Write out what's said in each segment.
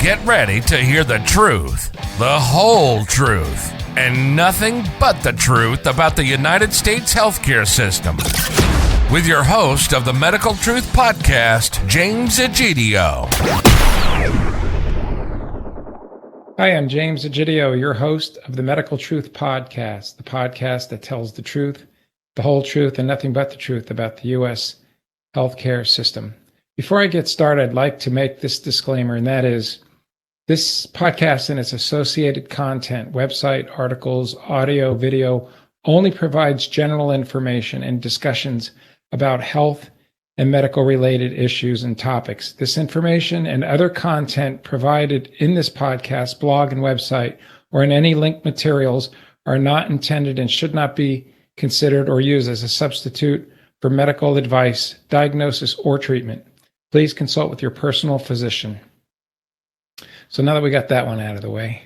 Get ready to hear the truth, the whole truth, and nothing but the truth about the United States healthcare system. With your host of the Medical Truth Podcast, James Egidio. Hi, I'm James Egidio, your host of the Medical Truth Podcast, the podcast that tells the truth, the whole truth, and nothing but the truth about the U.S. healthcare system. Before I get started, I'd like to make this disclaimer, and that is, this podcast and its associated content, website, articles, audio, video, only provides general information and discussions about health and medical-related issues and topics. This information and other content provided in this podcast, blog, and website, or in any linked materials are not intended and should not be considered or used as a substitute for medical advice, diagnosis, or treatment. Please consult with your personal physician. So now that we got that one out of the way,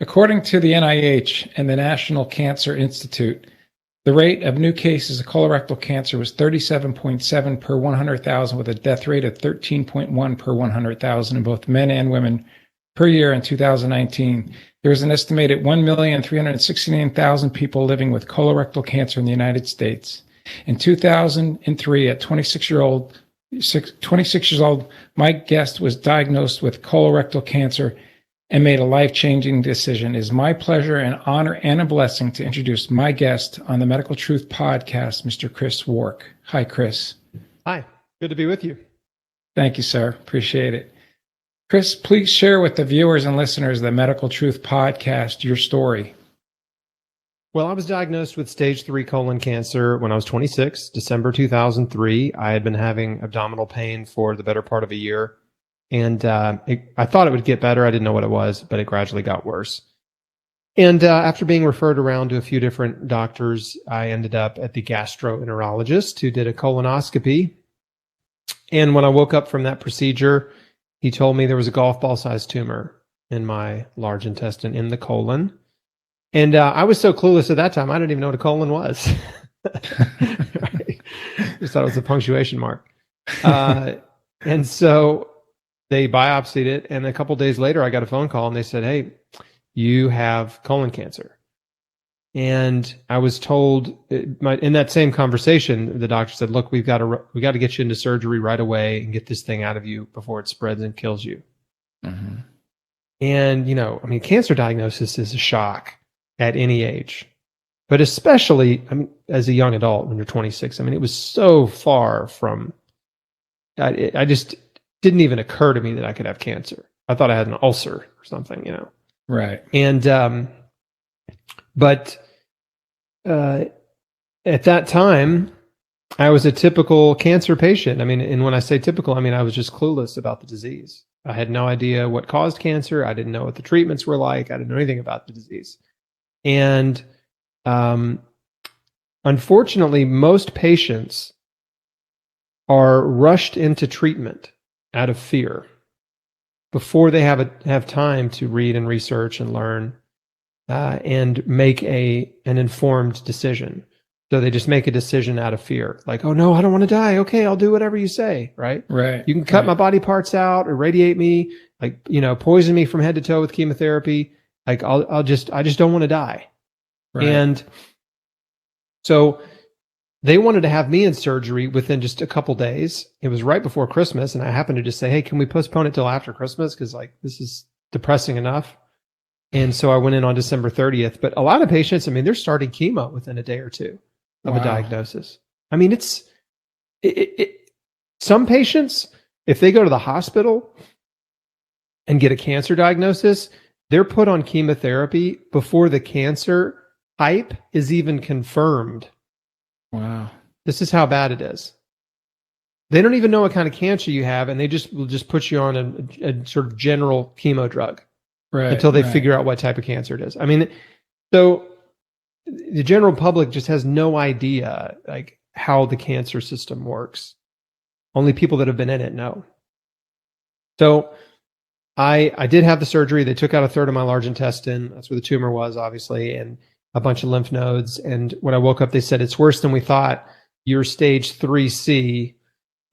according to the NIH and the National Cancer Institute, the rate of new cases of colorectal cancer was 37.7 per 100,000 with a death rate of 13.1 per 100,000 in both men and women per year in 2019. There was an estimated 1,369,000 people living with colorectal cancer in the United States. In 2003, at 26 years old, my guest was diagnosed with colorectal cancer and made a life-changing decision. It is my pleasure and honor and a blessing to introduce my guest on the Medical Truth Podcast, Mr. Chris Wark. Hi, Chris. Hi. Good to be with you. Thank you, sir. Appreciate it. Chris, please share with the viewers and listeners of the Medical Truth Podcast your story. Well, I was diagnosed with stage IIIC colon cancer when I was 26, December 2003. I had been having abdominal pain for the better part of a year. And I thought it would get better. I didn't know what it was, but it gradually got worse. And after being referred around to a few different doctors, I ended up at the gastroenterologist who did a colonoscopy. And when I woke up from that procedure, he told me there was a golf ball-sized tumor in my large intestine in the colon. And I was so clueless at that time, I didn't even know what a colon was. Right? Just thought it was a punctuation mark. And so they biopsied it, and a couple days later, I got a phone call, and they said, "Hey, you have colon cancer." And I was told in that same conversation, the doctor said, "Look, we got to get you into surgery right away and get this thing out of you before it spreads and kills you." Mm-hmm. And cancer diagnosis is a shock at any age, but especially, as a young adult when you're 26. It was so far from. I just didn't even occur to me that I could have cancer. I thought I had an ulcer or something, Right. And but at that time, I was a typical cancer patient. And when I say typical, I was just clueless about the disease. I had no idea what caused cancer. I didn't know what the treatments were like. I didn't know anything about the disease. And unfortunately, most patients are rushed into treatment out of fear before they have time to read and research and learn and make an informed decision. So they just make a decision out of fear, like, "Oh no, I don't want to die. Okay, I'll do whatever you say." Right? Right. You can cut my body parts out, irradiate me, poison me from head to toe with chemotherapy. Like I just don't want to die. Right. And so they wanted to have me in surgery within just a couple days. It was right before Christmas, and I happened to just say, "Hey, can we postpone it till after Christmas? Because this is depressing enough." And so I went in on December 30th. But a lot of patients, they're starting chemo within a day or two of a diagnosis. Some patients, if they go to the hospital and get a cancer diagnosis, they're put on chemotherapy before the cancer type is even confirmed. Wow. This is how bad it is. They don't even know what kind of cancer you have, and they will just put you on a sort of general chemo drug until they figure out what type of cancer it is. So the general public just has no idea how the cancer system works. Only people that have been in it know. So I did have the surgery. They took out a third of my large intestine. That's where the tumor was, obviously, and a bunch of lymph nodes. And when I woke up, they said, "It's worse than we thought. You're stage IIIC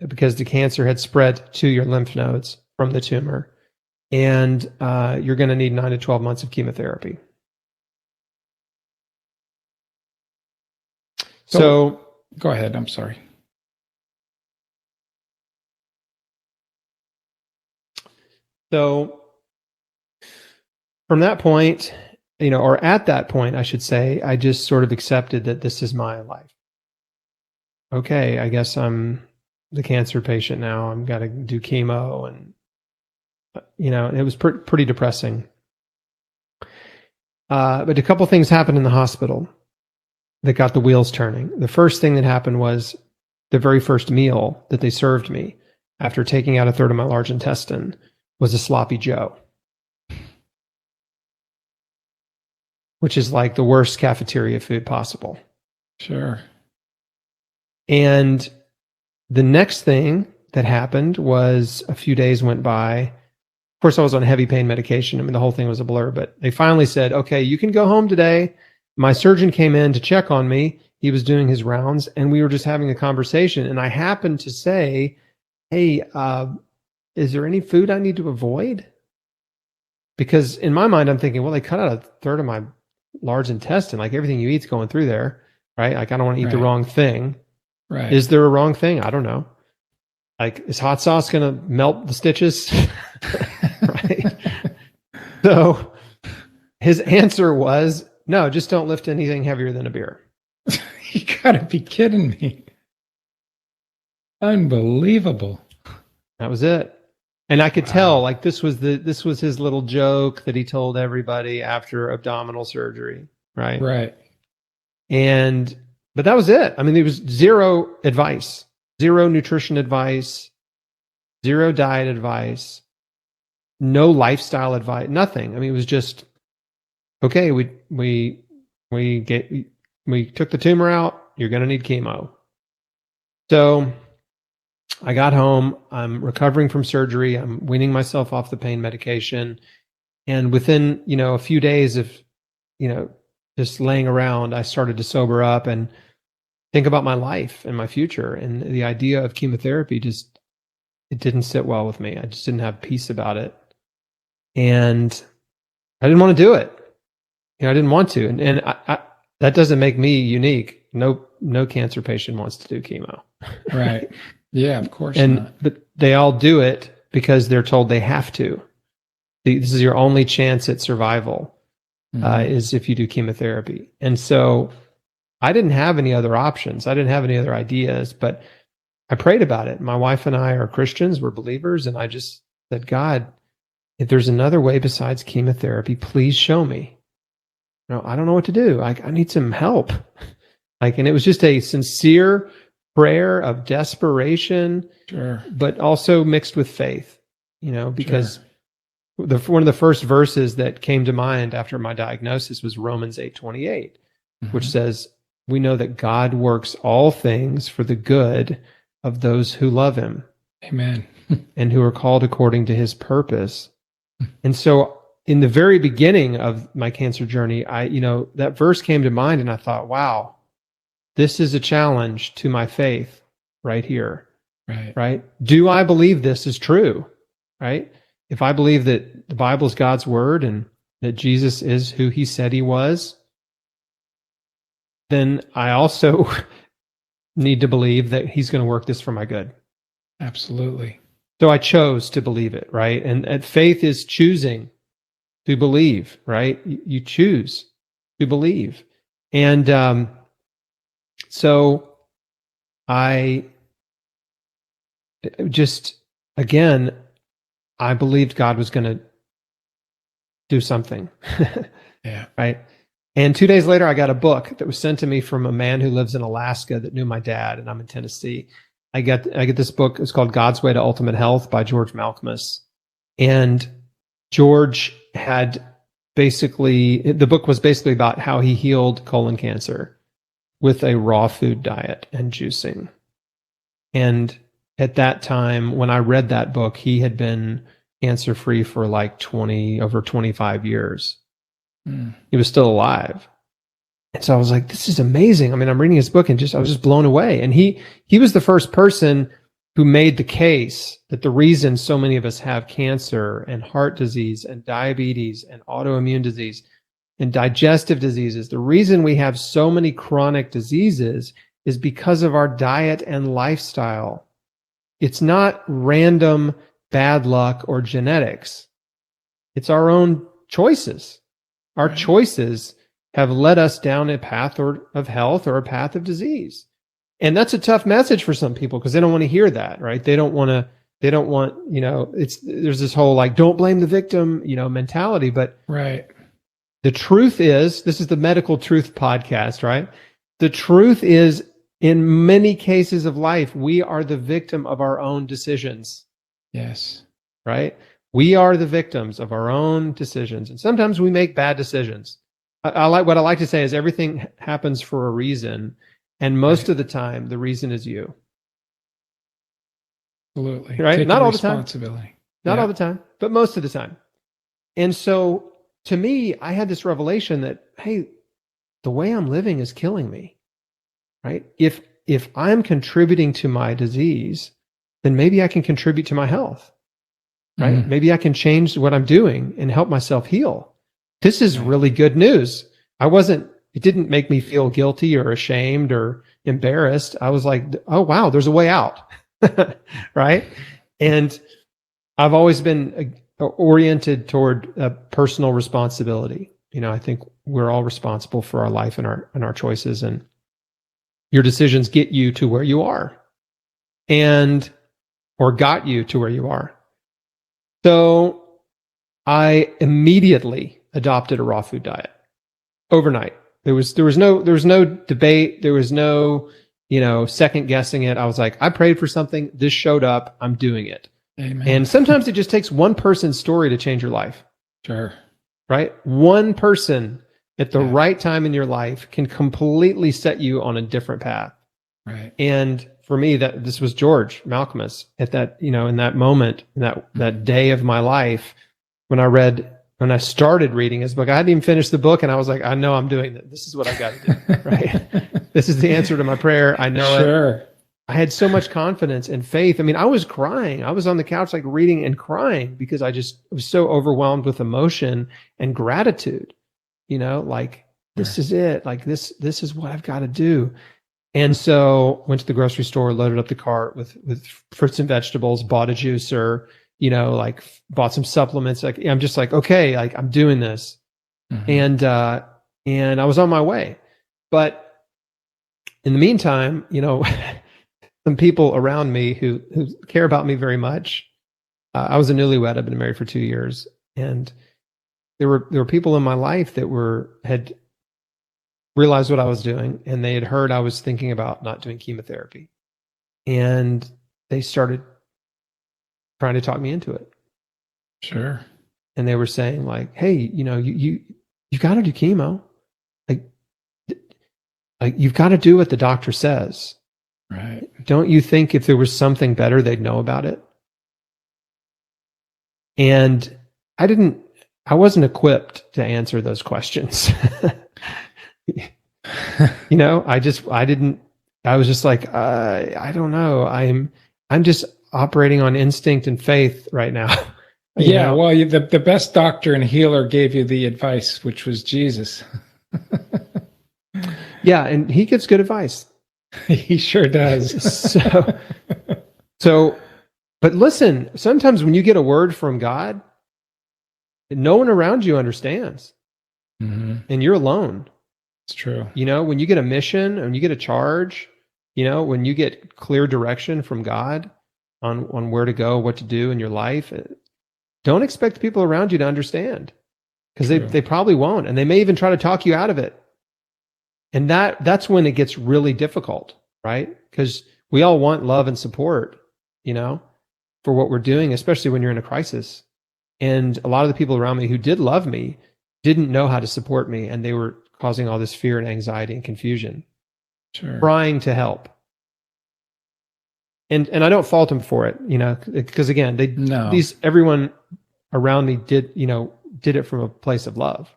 because the cancer had spread to your lymph nodes from the tumor." and you're going to need 9 to 12 months of chemotherapy. So go ahead. I'm sorry. So from that point, or at that point, I should say, I just sort of accepted that this is my life. Okay, I guess I'm the cancer patient now. I've got to do chemo, and it was pretty depressing. But a couple things happened in the hospital that got the wheels turning. The first thing that happened was the very first meal that they served me after taking out a third of my large intestine was a sloppy Joe, which is like the worst cafeteria food possible. Sure. And the next thing that happened was a few days went by. Of course, I was on heavy pain medication. I mean, the whole thing was a blur, but they finally said, okay, you can go home today. My surgeon came in to check on me. He was doing his rounds, and we were just having a conversation. And I happened to say, hey, is there any food I need to avoid? Because in my mind, I'm thinking, well, they cut out a third of my large intestine. Like everything you eat's going through there, right? Like I don't want to eat the wrong thing. Right. Is there a wrong thing? I don't know. Like, is hot sauce going to melt the stitches? Right. So his answer was, no, just don't lift anything heavier than a beer. You gotta be kidding me. Unbelievable. That was it. And I could tell, like, this was his little joke that he told everybody after abdominal surgery. Right. Right. But that was it. I mean, there was zero advice, zero nutrition advice, zero diet advice, no lifestyle advice, nothing. I mean, it was just, okay, we took the tumor out. You're going to need chemo. So I got home. I'm recovering from surgery. I'm weaning myself off the pain medication. And within, a few days of, just laying around, I started to sober up and think about my life and my future. And the idea of chemotherapy it didn't sit well with me. I just didn't have peace about it. And I didn't want to do it. I didn't want to. And I that doesn't make me unique. No cancer patient wants to do chemo. Right. Yeah, of course But they all do it because they're told they have to. This is your only chance at survival. Is if you do chemotherapy. And so I didn't have any other options. I didn't have any other ideas, but I prayed about it. My wife and I are Christians, we're believers. And I just said, God, if there's another way besides chemotherapy, please show me. I don't know what to do. I need some help. And it was just a sincere prayer of desperation, Sure. But also mixed with faith, because Sure. One of the first verses that came to mind after my diagnosis was Romans 8:28, which says, we know that God works all things for the good of those who love him. Amen. And who are called according to his purpose. And so in the very beginning of my cancer journey, that verse came to mind and I thought, wow, this is a challenge to my faith right here. Right. Right? Do I believe this is true? Right? If I believe that the Bible is God's word and that Jesus is who he said he was, then I also need to believe that he's going to work this for my good. Absolutely. So I chose to believe it, right? And faith is choosing to believe, right? You choose to believe. And so I just, again, I believed God was going to do something. Yeah. Right. And 2 days later, I got a book that was sent to me from a man who lives in Alaska that knew my dad, and I'm in Tennessee. I get this book. It's called God's Way to Ultimate Health by George Malcolmus. And George had the book was basically about how he healed colon cancer with a raw food diet and juicing. And at that time, when I read that book, he had been cancer-free for like over 25 years. He was still alive. And so I was like, this is amazing. I mean, I'm reading his book and I was just blown away. And he was the first person who made the case that the reason so many of us have cancer and heart disease and diabetes and autoimmune disease and digestive diseases, the reason we have so many chronic diseases is because of our diet and lifestyle. It's not random bad luck or genetics. It's our own choices. Our choices have led us down a path of health or a path of disease. And that's a tough message for some people because they don't want to hear that, right? They don't want, there's this whole like, don't blame the victim, mentality. But right. The truth is, this is the Medical Truth Podcast, right? The truth is, in many cases of life, we are the victim of our own decisions. Yes. Right? We are the victims of our own decisions. And sometimes we make bad decisions. What I like to say is everything happens for a reason. And most of the time, the reason is you. Absolutely. Right? Taking Not all the time. Responsibility. Not all the time, but most of the time. And so to me, I had this revelation that, hey, the way I'm living is killing me. Right? If I'm contributing to my disease, then maybe I can contribute to my health. Right? Mm-hmm. Maybe I can change what I'm doing and help myself heal. This is really good news. It didn't make me feel guilty or ashamed or embarrassed. I was like, oh, wow, there's a way out. Right? And I've always been oriented toward personal responsibility. I think we're all responsible for our life and our choices, and your decisions get you to where you are or got you to where you are. So I immediately adopted a raw food diet overnight. There was no debate. There was no, second guessing it. I was like, I prayed for something. This showed up. I'm doing it. Amen. And sometimes it just takes one person's story to change your life. Sure. Right? One person at the right time in your life can completely set you on a different path. Right. And for me, this was George Malcolmus at that, in that moment, that day of my life when I started reading his book. I hadn't even finished the book, and I was like, I know I'm doing this. This is what I got to do, right? This is the answer to my prayer. I know it. I had so much confidence and faith. I mean, I was crying. I was on the couch, like reading and crying because I just was so overwhelmed with emotion and gratitude. Like this is it. Like this is what I've got to do. And so went to the grocery store, loaded up the cart with fruits and vegetables, bought a juicer, like bought some supplements. Like I'm just like, okay, like I'm doing this. Mm-hmm. And I was on my way. But in the meantime, some people around me who care about me very much. I was a newlywed. I've been married for 2 years, and there were people in my life that had realized what I was doing, and they had heard I was thinking about not doing chemotherapy, and they started trying to talk me into it. Sure. And they were saying like, "Hey, you got to do chemo. Like you've got to do what the doctor says." Right. Don't you think if there was something better, they'd know about it? And I wasn't equipped to answer those questions. I was just like, I don't know. I'm just operating on instinct and faith right now. Well, the best doctor and healer gave you the advice, which was Jesus. Yeah. And he gives good advice. He sure does. But listen, sometimes when you get a word from God, no one around you understands. Mm-hmm. And you're alone. It's true. When you get a mission and you get a charge, when you get clear direction from God on where to go, what to do in your life, don't expect people around you to understand, because they probably won't. And they may even try to talk you out of it. And that's when it gets really difficult, right? Because we all want love and support, for what we're doing, especially when you're in a crisis. And a lot of the people around me who did love me didn't know how to support me, and they were causing all this fear and anxiety and confusion. Sure. Trying to help. And I don't fault them for it, because again, everyone around me did it from a place of love.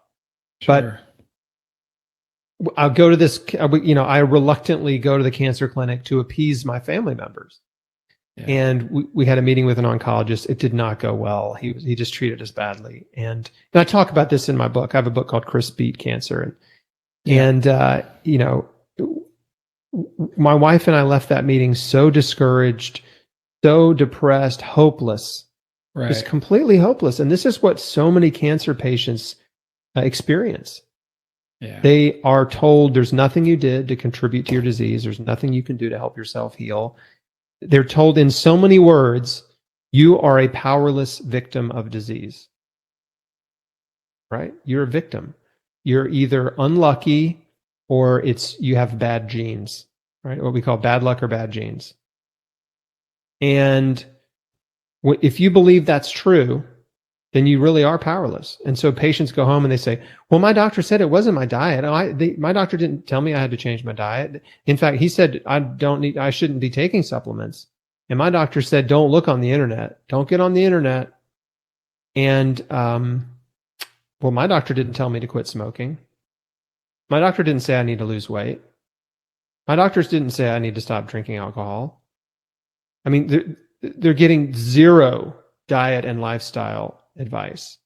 Sure. But I'll go to this, I reluctantly go to the cancer clinic to appease my family members. Yeah. And we had a meeting with an oncologist. It did not go well. He just treated us badly. And I talk about this in my book. I have a book called Chris Beat Cancer. And you know, my wife and I left that meeting so discouraged, so depressed, hopeless. Right. Just completely hopeless. And this is what so many cancer patients experience. Yeah. They are told there's nothing you did to contribute to your disease. There's nothing you can do to help yourself heal. They're told in so many words, you are a powerless victim of disease. Right? You're a victim. You're either unlucky or you have bad genes, right? What we call bad luck or bad genes. And if you believe that's true, then you really are powerless. And so patients go home and they say, well, my doctor said it wasn't my diet. My doctor didn't tell me I had to change my diet. In fact, he said I shouldn't be taking supplements. And my doctor said, don't look on the internet. Don't get on the internet. And, well, my doctor didn't tell me to quit smoking. My doctor didn't say I need to lose weight. My doctors didn't say I need to stop drinking alcohol. I mean, they're getting zero diet and lifestyle advice.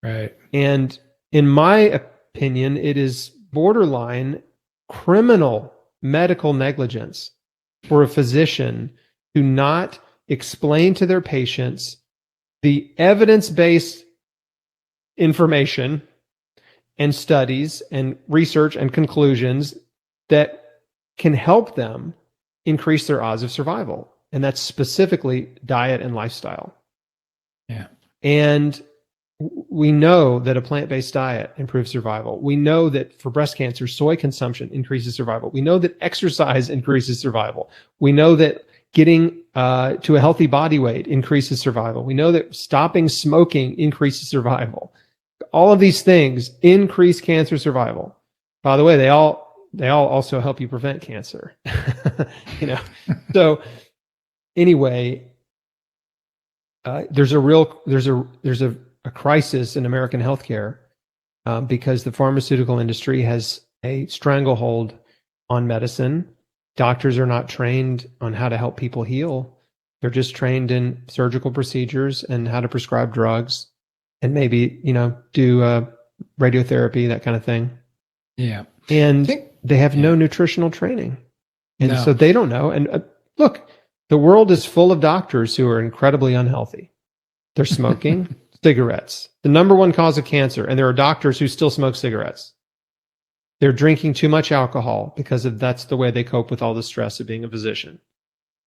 Right. And in my opinion, it is borderline criminal medical negligence for a physician to not explain to their patients the evidence-based information and studies and research and conclusions that can help them increase their odds of survival. And that's specifically diet and lifestyle. Yeah. And we know that a plant-based diet improves survival. We know that for breast cancer, soy consumption increases survival. We know that exercise increases survival. We know that getting to a healthy body weight increases survival. We know that stopping smoking increases survival. All of these things increase cancer survival. By the way, they all also help you prevent cancer. So anyway, there's a crisis in American healthcare because the pharmaceutical industry has a stranglehold on medicine. Doctors are not trained on how to help people heal. They're just trained in surgical procedures and how to prescribe drugs and maybe, do radiotherapy, that kind of thing. Yeah. And they have no nutritional training. And No. so they don't know. And look, the world is full of doctors who are incredibly unhealthy. They're smoking cigarettes, the number one cause of cancer. And there are doctors who still smoke cigarettes. They're drinking too much alcohol because that's the way they cope with all the stress of being a physician.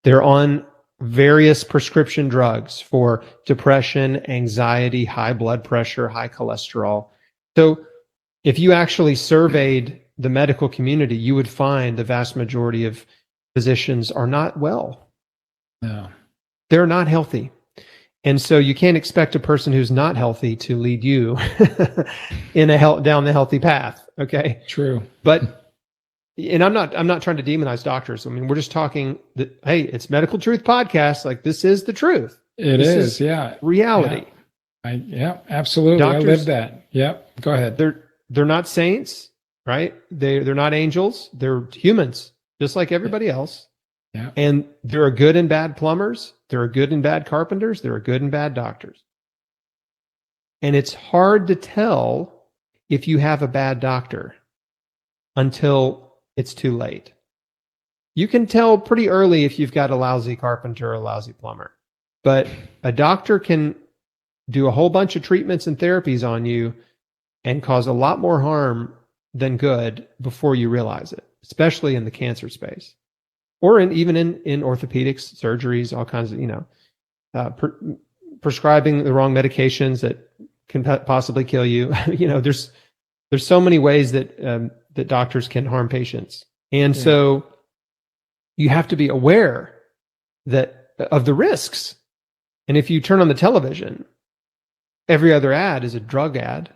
They're on various prescription drugs for depression, anxiety, high blood pressure, high cholesterol. So if you actually surveyed the medical community, you would find the vast majority of physicians are not well. No. They're not healthy. And so you can't expect a person who's not healthy to lead you down the healthy path. Okay. True. And I'm not trying to demonize doctors. I mean, we're just talking that, hey, it's Medical Truth Podcast. Like, this is the truth. This is yeah. Reality. Yeah, absolutely. Doctors, I live that. Yep. Go ahead. They're not saints, right? They're not angels. They're humans, just like everybody else. Yeah. And there are good and bad plumbers. There are good and bad carpenters. There are good and bad doctors. And it's hard to tell if you have a bad doctor until it's too late. You can tell pretty early if you've got a lousy carpenter or a lousy plumber. But a doctor can do a whole bunch of treatments and therapies on you and cause a lot more harm than good before you realize it, especially in the cancer space. Or even in orthopedics, surgeries, all kinds of, prescribing the wrong medications that can possibly kill you. There's so many ways that doctors can harm patients. And so you have to be aware of the risks. And if you turn on the television, every other ad is a drug ad.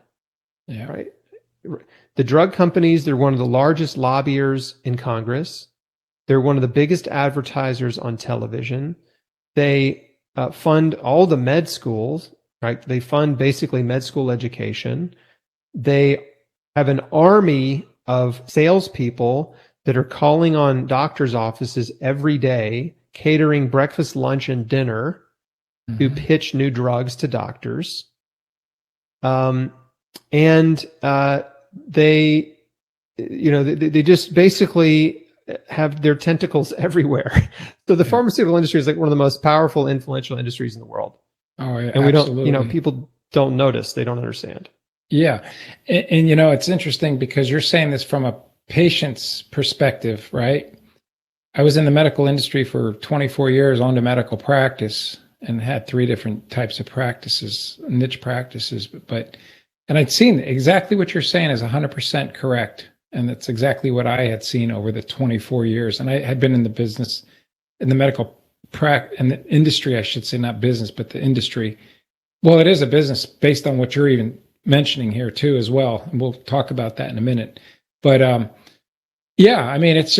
Yeah. Right? The drug companies, they're one of the largest lobbyers in Congress. They're one of the biggest advertisers on television. They fund all the med schools, right? They fund basically med school education. They have an army of salespeople that are calling on doctors' offices every day, catering breakfast, lunch, and dinner to pitch new drugs to doctors. They just basically have their tentacles everywhere. So the pharmaceutical industry is like one of the most powerful, influential industries in the world. Oh, yeah, and we absolutely. don't, people don't notice, they don't understand. Yeah. And it's interesting because you're saying this from a patient's perspective, right? I was in the medical industry for 24 years, owned a medical practice, and had 3 different types of practices, niche practices. And I'd seen exactly what you're saying is 100% correct. And that's exactly what I had seen over the 24 years. And I had been in the business, in the medical in the industry, I should say, not business, but the industry. Well, it is a business based on what you're even mentioning here too, as well. And we'll talk about that in a minute. But yeah, I mean, it's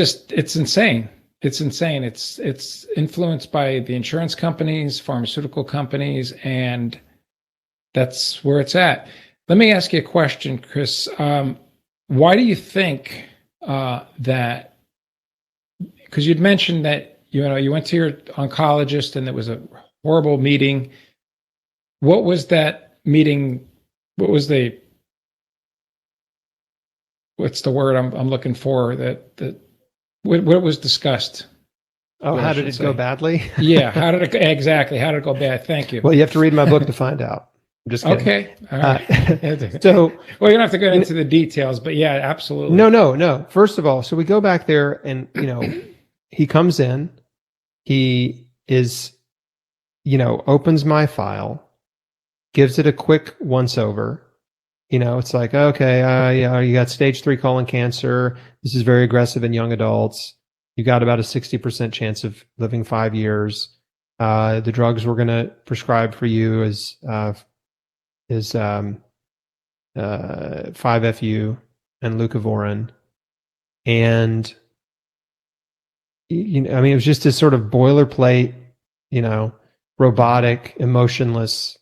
insane. It's insane. It's influenced by the insurance companies, pharmaceutical companies, and that's where it's at. Let me ask you a question, Chris. Why do you think that? Because you'd mentioned that you went to your oncologist and it was a horrible meeting. What was that meeting? What's the word I'm looking for? What was discussed? Oh, how did it go badly? Yeah, how did it go bad? Thank you. Well, you have to read my book to find out. I'm just kidding. Okay. All right. So, well, you don't have to go into the details, but yeah, absolutely. No. First of all, so we go back there and, he comes in, he is, opens my file, gives it a quick once over. It's like, okay, you got stage 3 colon cancer. This is very aggressive in young adults. You got about a 60% chance of living 5 years. The drugs we're going to prescribe for you is 5-FU and leucovorin. And, it was just this sort of boilerplate, robotic, emotionless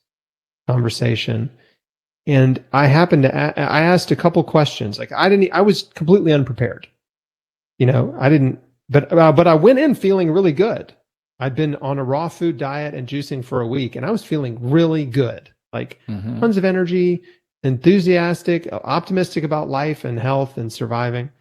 conversation. And I happened to, I asked a couple questions. Like I was completely unprepared. But I went in feeling really good. I'd been on a raw food diet and juicing for a week, and I was feeling really good. Like tons of energy, enthusiastic, optimistic about life and health and surviving.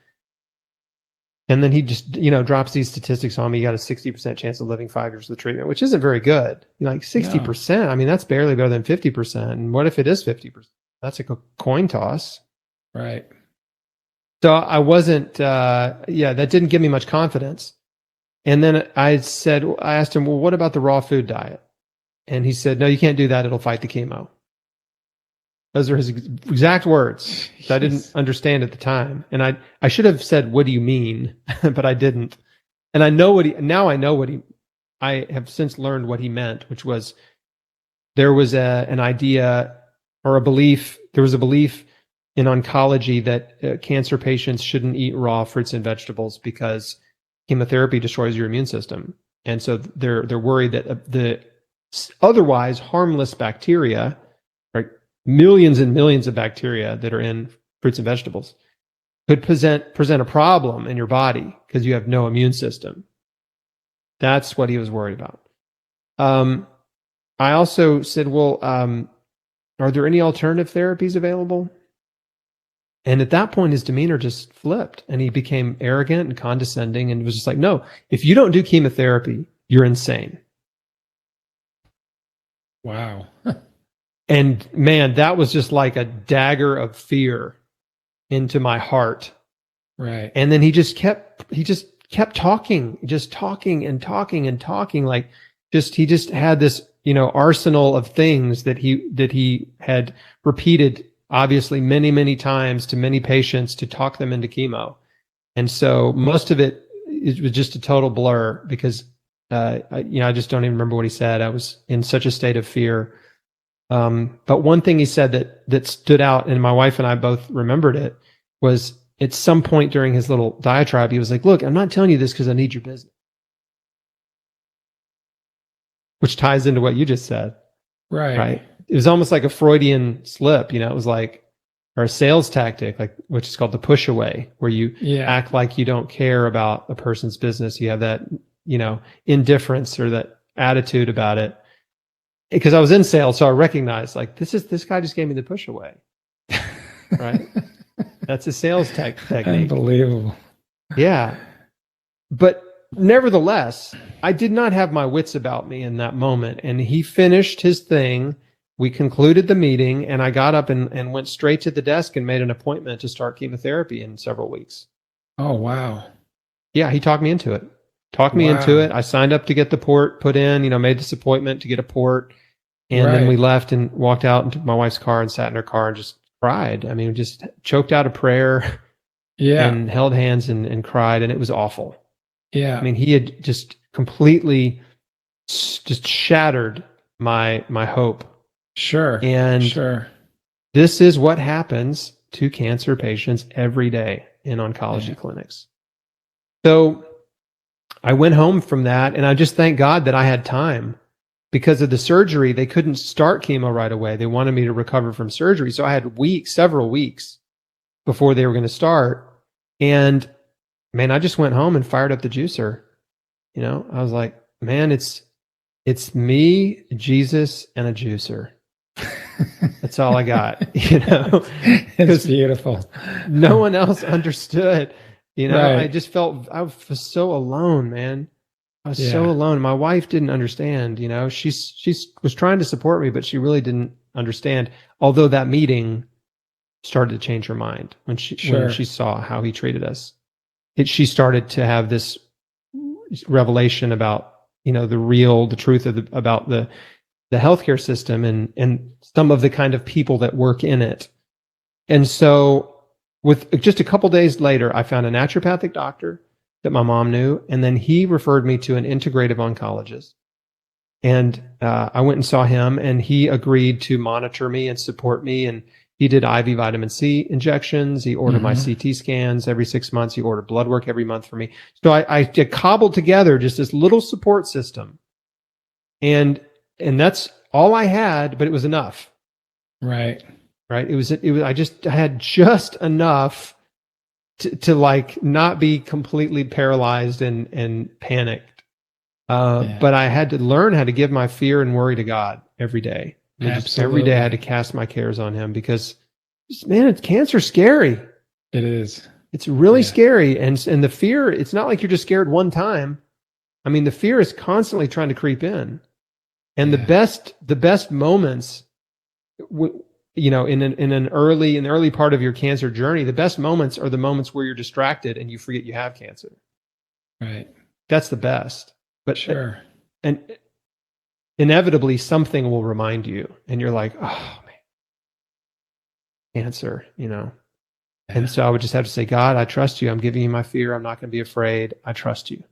And then he just, drops these statistics on me. You got a 60% chance of living 5 years of the treatment, which isn't very good. Like 60%. Yeah. I mean, that's barely better than 50%. And what if it is 50%? That's a coin toss. Right. So I wasn't, that didn't give me much confidence. And then I asked him, well, what about the raw food diet? And he said, no, you can't do that. It'll fight the chemo. Those are his exact words that I didn't understand at the time. And I should have said, what do you mean? But I didn't. And I have since learned what he meant, which was there was an idea or a belief. There was a belief in oncology that cancer patients shouldn't eat raw fruits and vegetables because chemotherapy destroys your immune system. And so they're worried that the otherwise harmless bacteria, right, millions and millions of bacteria that are in fruits and vegetables, could present a problem in your body because you have no immune system. That's what he was worried about. I also said, well, are there any alternative therapies available? And at that point, his demeanor just flipped and he became arrogant and condescending and was just like, no, if you don't do chemotherapy, you're insane. Wow. And man, that was just like a dagger of fear into my heart. Right. And then he just kept talking. Like he just had this, arsenal of things that he had repeated obviously many, many times to many patients to talk them into chemo. And so most of it was just a total blur because, I just don't even remember what he said. I was in such a state of fear. But one thing he said that stood out, and my wife and I both remembered it, was at some point during his little diatribe, he was like, look, I'm not telling you this because I need your business. Which ties into what you just said. Right. It was almost like a Freudian slip, it was like, or a sales tactic, like, which is called the push away, where you act like you don't care about a person's business. You have that indifference or that attitude about it. Because I was in sales, so I recognized like this guy just gave me the push away. Right? That's a sales technique. Unbelievable. Yeah. But nevertheless, I did not have my wits about me in that moment. And he finished his thing. We concluded the meeting, and I got up and went straight to the desk and made an appointment to start chemotherapy in several weeks. Oh, wow. Yeah, he talked me into it. I signed up to get the port put in, made this appointment to get a port. And then we left and walked out into my wife's car and sat in her car and just cried. I mean, just choked out a prayer. Yeah. And held hands and cried, and it was awful. Yeah. I mean, he had just completely just shattered my hope. Sure. And this is what happens to cancer patients every day in oncology clinics. So I went home from that, and I just thank God that I had time. Because of the surgery, they couldn't start chemo right away. They wanted me to recover from surgery. So I had several weeks before they were going to start. And man, I just went home and fired up the juicer. I was like, man, it's me, Jesus, and a juicer. That's all I got, It's beautiful. No one else understood, I just felt I was so alone, man. I was so alone. My wife didn't understand, she was trying to support me, but she really didn't understand. Although that meeting started to change her mind when she saw how he treated us. She started to have this revelation about, the truth about the healthcare system and some of the kind of people that work in it. And so with just a couple days later, I found a naturopathic doctor that my mom knew, and then he referred me to an integrative oncologist. And I went and saw him, and he agreed to monitor me and support me. And he did IV vitamin C injections. He ordered my CT scans every 6 months. He ordered blood work every month for me. So I cobbled together just this little support system. And that's all I had, but it was enough. Right. It was I had just enough to like not be completely paralyzed and panicked. But I had to learn how to give my fear and worry to God every day. Every day I had to cast my cares on him because, man, cancer's scary. It is. It's really scary. And the fear, it's not like you're just scared one time. I mean, the fear is constantly trying to creep in. And the best moments, in the early part of your cancer journey, the best moments are the moments where you're distracted and you forget you have cancer. Right. That's the best. But and inevitably something will remind you, and you're like, oh man, cancer, And so I would just have to say, God, I trust you. I'm giving you my fear. I'm not going to be afraid. I trust you.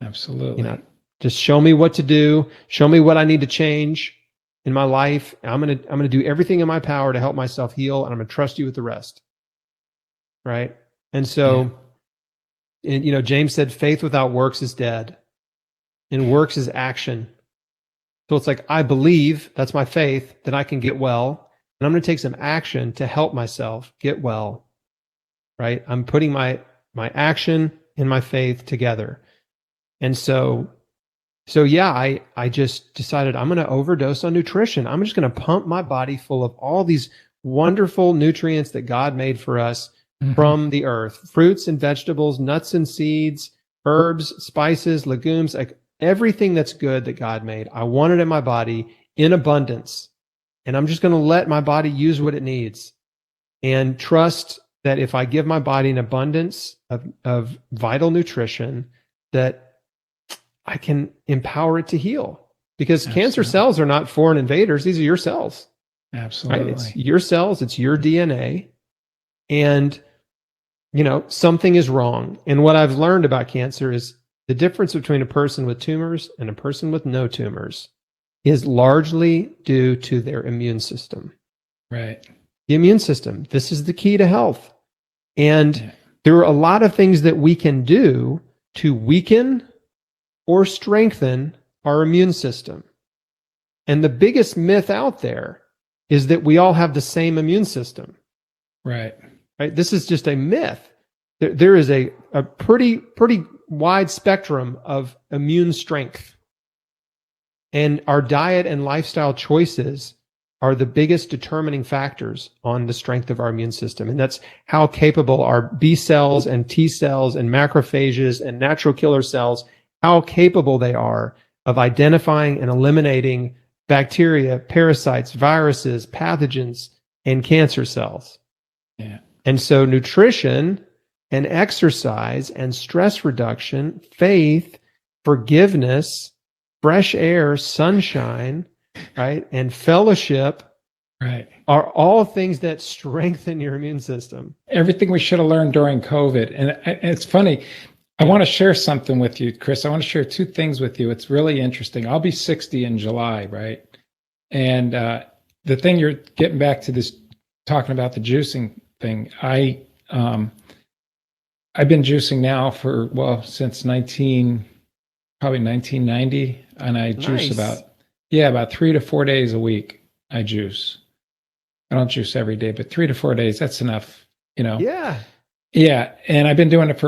Absolutely. Just show me what to do. Show me what I need to change in my life. I'm going to do everything in my power to help myself heal, and I'm going to trust you with the rest. Right? And so, James said, faith without works is dead, and works is action. So it's like, I believe, that's my faith, that I can get well, and I'm going to take some action to help myself get well. Right? I'm putting my action and my faith together. And so I just decided I'm going to overdose on nutrition. I'm just going to pump my body full of all these wonderful nutrients that God made for us from the earth, fruits and vegetables, nuts and seeds, herbs, spices, legumes, like everything that's good that God made. I want it in my body in abundance. And I'm just going to let my body use what it needs and trust that if I give my body an abundance of vital nutrition, that I can empower it to heal. Because cancer cells are not foreign invaders. These are your cells. Absolutely. Right? It's your cells. It's your DNA. And, something is wrong. And what I've learned about cancer is the difference between a person with tumors and a person with no tumors is largely due to their immune system. Right. The immune system. This is the key to health. And there are a lot of things that we can do to weaken or strengthen our immune system. And the biggest myth out there is that we all have the same immune system. Right? This is just a myth. There is a pretty wide spectrum of immune strength. And our diet and lifestyle choices are the biggest determining factors on the strength of our immune system. And that's how capable our B cells and T cells and macrophages and natural killer cells, how capable they are of identifying and eliminating bacteria, parasites, viruses, pathogens, and cancer cells. Yeah. And so nutrition and exercise and stress reduction, faith, forgiveness, fresh air, sunshine, right, and fellowship, right, are all things that strengthen your immune system. Everything we should have learned during COVID. And it's funny. I want to share something with you, Chris. I want to share two things with you. It's really interesting. I'll be 60 in July, right? And the thing you're getting back to this, talking about the juicing thing, I've been juicing now for, since probably 1990. And I juice about 3 to 4 days a week. I juice. I don't juice every day, but 3 to 4 days, that's enough, Yeah. Yeah. And I've been doing it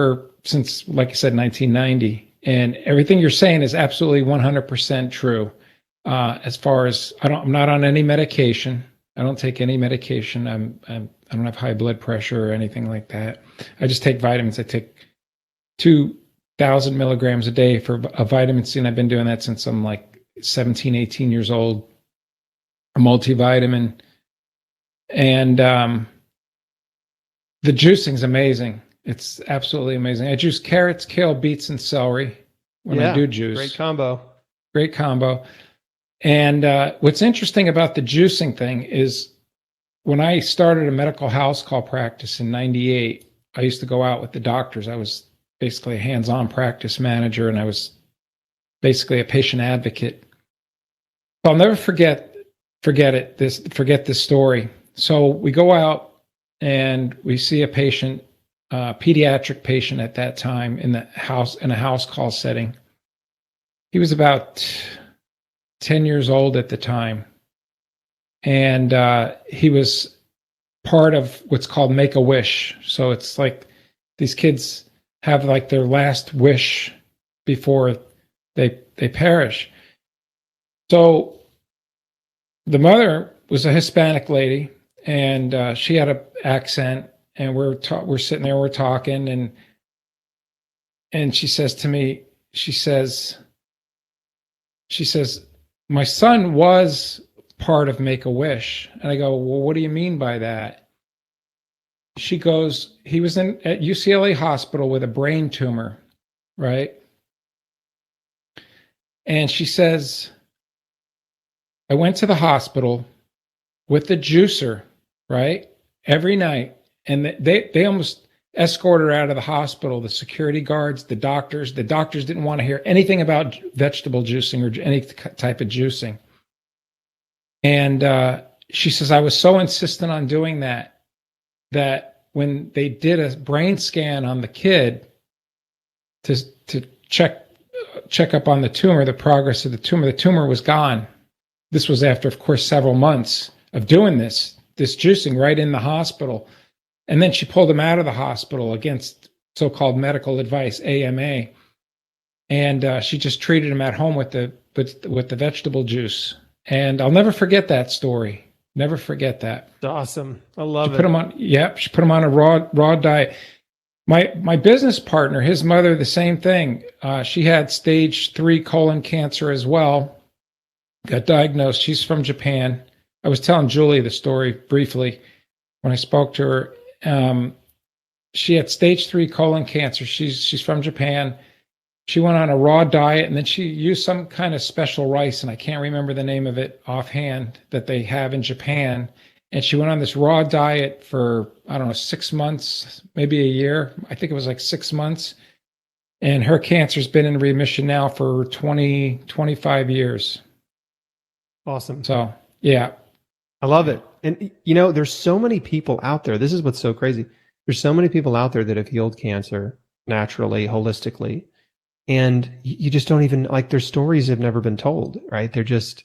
since, like I said, 1990. And everything you're saying is absolutely 100% true. As far as I'm not on any medication. I don't take any medication. I don't have high blood pressure or anything like that. I just take vitamins. I take 2,000 milligrams a day for a vitamin C, and I've been doing that since I'm like 17, 18 years old. A multivitamin. And the juicing's amazing. It's absolutely amazing. I juice carrots, kale, beets, and celery when I do juice. Great combo. Great combo. And what's interesting about the juicing thing is when I started a medical house call practice in 98, I used to go out with the doctors. I was basically a hands-on practice manager, and I was basically a patient advocate. So I'll never forget this story. So we go out and we see a patient, pediatric patient at that time in a house call setting. He was about 10 years old at the time. And he was part of what's called Make-A-Wish. So it's like these kids have like their last wish before they perish. So the mother was a Hispanic lady, and she had an accent, and we're sitting there, we're talking, and she says to me, she says, my son was part of Make-A-Wish. And I go, well, what do you mean by that? She goes, he was at UCLA hospital with a brain tumor, right? And she says, I went to the hospital with the juicer, right? Every night. And they almost escorted her out of the hospital, the security guards, the doctors. The doctors didn't want to hear anything about vegetable juicing or any type of juicing. And she says, I was so insistent on doing that when they did a brain scan on the kid to check up on the tumor, the progress of the tumor was gone. This was after, of course, several months of doing this juicing right in the hospital. And then she pulled him out of the hospital against so-called medical advice, AMA. And she just treated him at home with the vegetable juice. And I'll never forget that story. Never forget that. It's awesome. I love it. She put him on a raw diet. My business partner, his mother, the same thing. She had stage III colon cancer as well. Got diagnosed. She's from Japan. I was telling Julie the story briefly when I spoke to her. She had stage III colon cancer. She's from Japan. She went on a raw diet, and then she used some kind of special rice, and I can't remember the name of it offhand, that they have in Japan. And she went on this raw diet for, 6 months, maybe a year. I think it was like 6 months. And her cancer's been in remission now for 25 years. Awesome. So, yeah. I love it. And, there's so many people out there. This is what's so crazy. There's so many people out there that have healed cancer naturally, holistically. And you just don't even, their stories have never been told, right? They're just,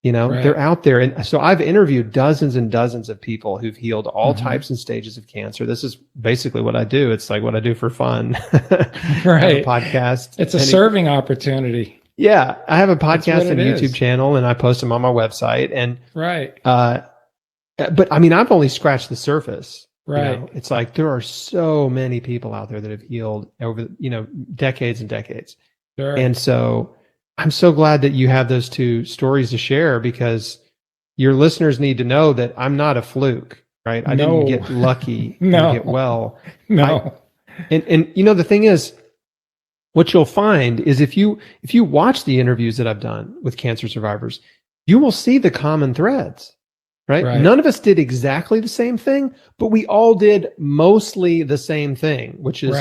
They're out there. And so I've interviewed dozens and dozens of people who've healed all types and stages of cancer. This is basically what I do. It's like what I do for fun. Right. I have a podcast. It's a serving opportunity. Yeah. I have a podcast and YouTube channel, and I post them on my website. And but I mean, I've only scratched the surface. Right. It's like there are so many people out there that have healed over, decades and decades. Sure. And so I'm so glad that you have those two stories to share, because your listeners need to know that I'm not a fluke, right? I didn't get lucky and get well. No. And the thing is, what you'll find is if you watch the interviews that I've done with cancer survivors, you will see the common threads. Right? None of us did exactly the same thing, but we all did mostly the same thing, which is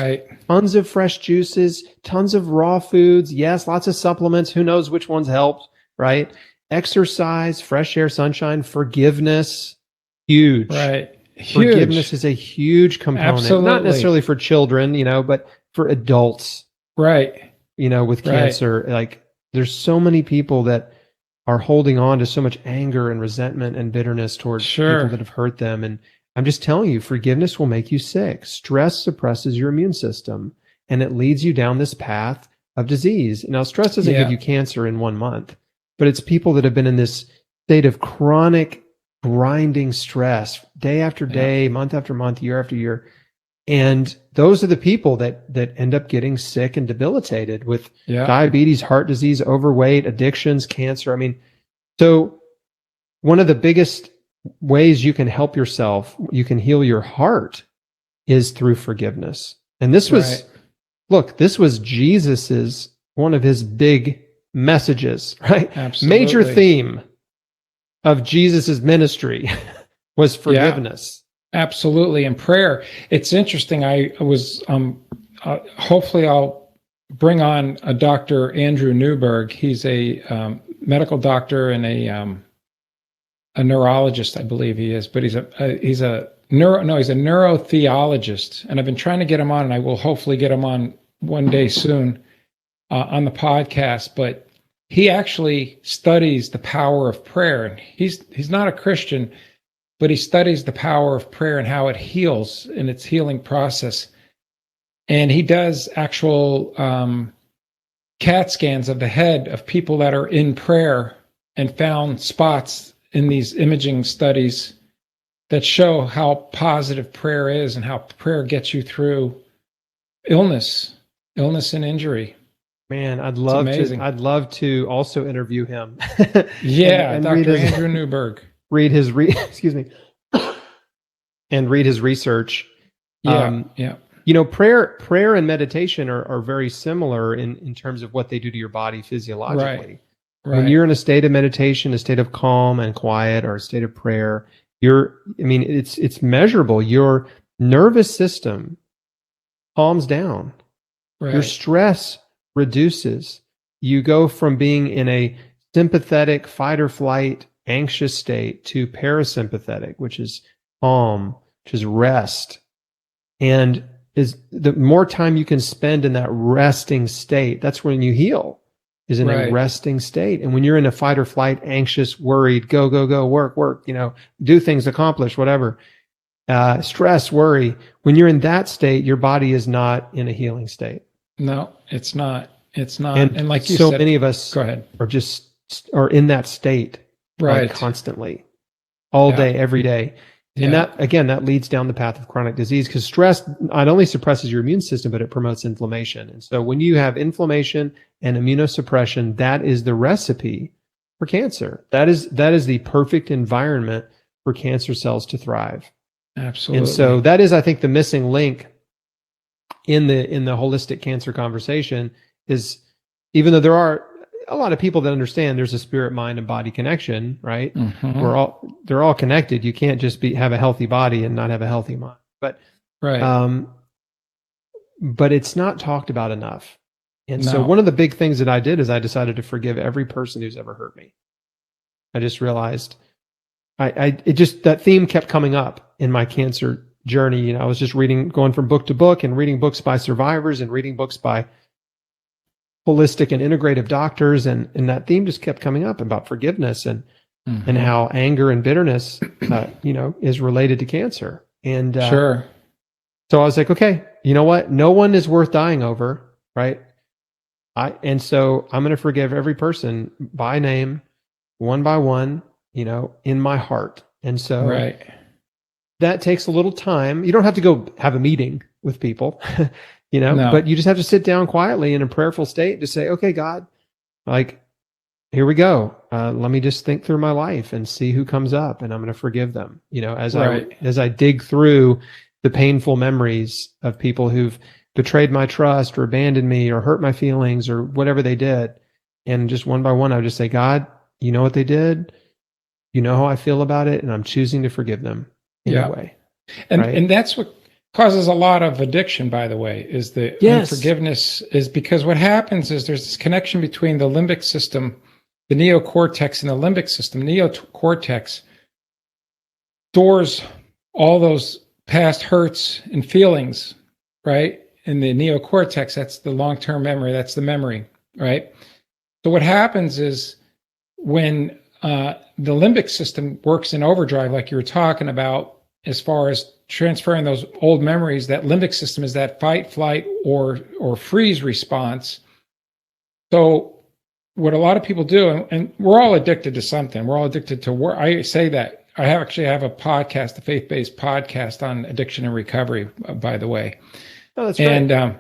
tons of fresh juices, tons of raw foods. Yes, lots of supplements. Who knows which ones helped, right? Exercise, fresh air, sunshine, forgiveness, huge. Right. Forgiveness is a huge component. Absolutely. Not necessarily for children, but for adults. Right. With cancer, like there's so many people that are holding on to so much anger and resentment and bitterness towards people that have hurt them. And I'm just telling you, forgiveness will make you sick. Stress suppresses your immune system, and it leads you down this path of disease. Now, stress doesn't give you cancer in 1 month, but it's people that have been in this state of chronic grinding stress day after day, month after month, year after year. And those are the people that end up getting sick and debilitated with diabetes, heart disease, overweight, addictions, cancer. I mean, so one of the biggest ways you can help yourself, you can heal your heart, is through forgiveness. And this was, this was Jesus's, one of his big messages, right? Absolutely. Major theme of Jesus's ministry was forgiveness. Absolutely. And prayer. It's interesting. I was, hopefully I'll bring on a Dr. Andrew Newberg. He's a medical doctor and a neurologist, I believe he is, but he's a neurotheologist. And I've been trying to get him on, and I will hopefully get him on one day soon on the podcast. But he actually studies the power of prayer. And he's not a Christian, but he studies the power of prayer and how it heals in its healing process. And he does actual CAT scans of the head of people that are in prayer, and found spots in these imaging studies that show how positive prayer is and how prayer gets you through illness and injury. Man, I'd love to also interview him. and Dr. Andrew Newberg. Read his and read his research. Prayer and meditation are very similar in terms of what they do to your body physiologically. Right. When you're in a state of meditation, a state of calm and quiet, or a state of prayer, it's measurable. Your nervous system calms down. Right. Your stress reduces. You go from being in a sympathetic fight or flight anxious state to parasympathetic, which is calm, which is rest. And is the more time you can spend in that resting state, that's when you heal, is in a resting state. And when you're in a fight or flight, anxious, worried, go, work, do things, accomplish, whatever, stress, worry, when you're in that state, your body is not in a healing state. No, it's not. And like you so said, many of us are in that state. Constantly, all day, every day. And that leads down the path of chronic disease, because stress not only suppresses your immune system, but it promotes inflammation. And so when you have inflammation and immunosuppression, that is the recipe for cancer. That is the perfect environment for cancer cells to thrive. Absolutely. And so that is, I think, the missing link in the holistic cancer conversation, is even though there are a lot of people that understand there's a spirit, mind, and body connection, right? Mm-hmm. They're all connected. You can't just have a healthy body and not have a healthy mind. But it's not talked about enough. And so one of the big things that I did is I decided to forgive every person who's ever hurt me. I just realized that theme kept coming up in my cancer journey. I was just going from book to book and reading books by survivors and reading books by holistic and integrative doctors, and that theme just kept coming up about forgiveness and how anger and bitterness, is related to cancer. And Sure. so I was like, okay, you know what? No one is worth dying over, right? And so I'm going to forgive every person by name, one by one, in my heart. And so Right. that takes a little time. You don't have to go have a meeting with people, No. but you just have to sit down quietly in a prayerful state to say, okay, God, like, here we go. Let me just think through my life and see who comes up, and I'm going to forgive them. As I dig through the painful memories of people who've betrayed my trust or abandoned me or hurt my feelings or whatever they did. And just one by one, I would just say, God, you know what they did. You know how I feel about it. And I'm choosing to forgive them in a way. And that's what causes a lot of addiction, by the way, is the unforgiveness, is because what happens is there's this connection between the limbic system, the neocortex, and the limbic system. Neocortex stores all those past hurts and feelings, right? In the neocortex, that's the long-term memory, that's the memory, right? So what happens is when the limbic system works in overdrive, like you were talking about, as far as transferring those old memories, that limbic system is that fight, flight, or freeze response. So what a lot of people do, and we're all addicted to something. We're all addicted to work. I say that. I actually have a podcast, a faith-based podcast on addiction and recovery, by the way. Oh, that's great. And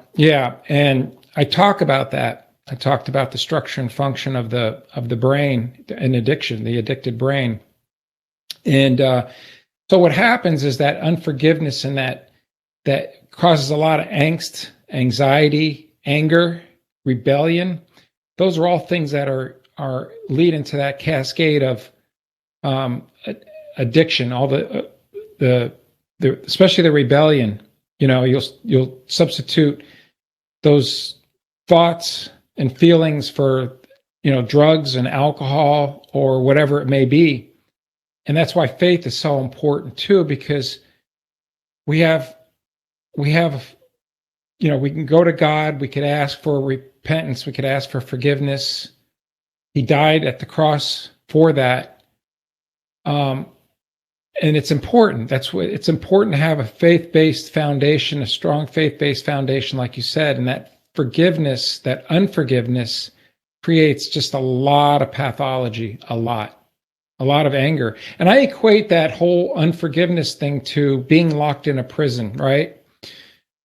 and I talk about that. I talked about the structure and function of the brain and addiction, the addicted brain. And so what happens is that unforgiveness and that causes a lot of angst, anxiety, anger, rebellion. Those are all things that are lead into that cascade of addiction. All the especially the rebellion. You'll substitute those thoughts and feelings for drugs and alcohol or whatever it may be. And that's why faith is so important too, because we can go to God, we could ask for repentance, we could ask for forgiveness. He died at the cross for that. And it's important. It's important to have a faith-based foundation, a strong faith-based foundation, like you said, and that forgiveness, that unforgiveness creates just a lot of pathology, a lot of anger. And I equate that whole unforgiveness thing to being locked in a prison, right?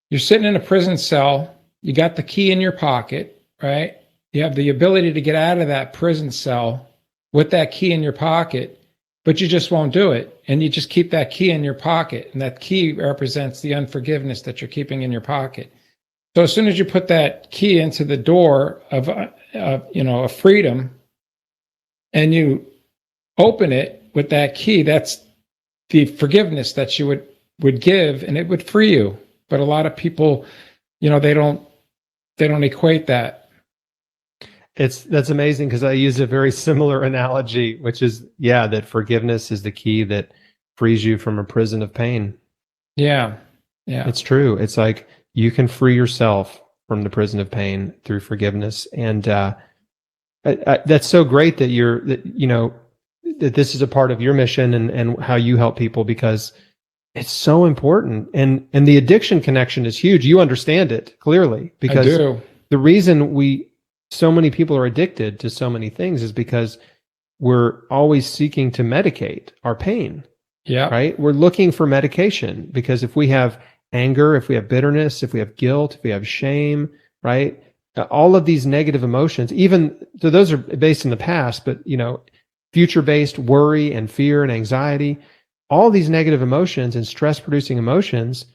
You're sitting in a prison cell, you got the key in your pocket, right? You have the ability to get out of that prison cell with that key in your pocket, but you just won't do it. And you just keep that key in your pocket. And that key represents the unforgiveness that you're keeping in your pocket. So as soon as you put that key into the door of freedom, and you open it with that key, that's the forgiveness that you would give, and it would free you. But a lot of people, they don't equate that. That's amazing, because I use a very similar analogy, which is, that forgiveness is the key that frees you from a prison of pain. Yeah. It's true. It's like you can free yourself from the prison of pain through forgiveness. And that's so great that that this is a part of your mission and how you help people, because it's so important. And the addiction connection is huge. You understand it clearly, because I do. The reason so many people are addicted to so many things is because we're always seeking to medicate our pain. Yeah. Right? We're looking for medication, because if we have anger, if we have bitterness, if we have guilt, if we have shame, right? All of these negative emotions, even so, those are based in the past, but future-based worry and fear and anxiety, all these negative emotions and stress-producing emotions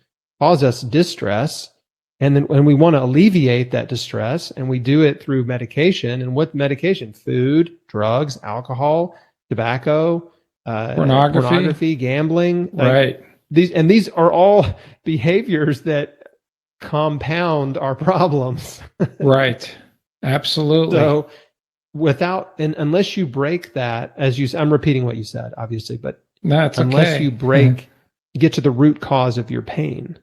cause us distress. And then when we want to alleviate that distress, and we do it through medication. And what medication? Food, drugs, alcohol, tobacco, pornography, gambling. Right. These are all behaviors that compound our problems. Right. Absolutely. So unless you break that, I'm repeating what you said, obviously, but that's unless you get to the root cause of your pain,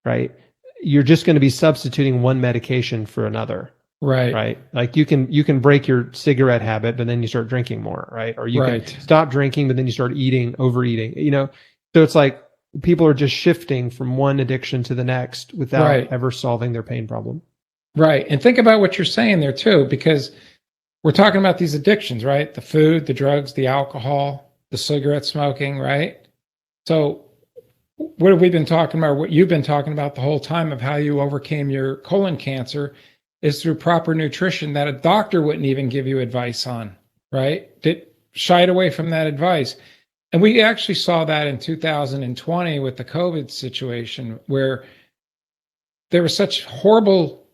right? You're just going to be substituting one medication for another. Right. right? Like you can break your cigarette habit, but then you start drinking more, right? Or you Right. can stop drinking, but then you start overeating, So it's like people are just shifting from one addiction to the next without Right. ever solving their pain problem. Right. And think about what you're saying there too, because we're talking about these addictions, right? The food, the drugs, the alcohol, the cigarette smoking, right? So what have we been talking about? What you've been talking about the whole time of how you overcame your colon cancer is through proper nutrition that a doctor wouldn't even give you advice on, right? That shied away from that advice. And we actually saw that in 2020 with the COVID situation, where there was such horrible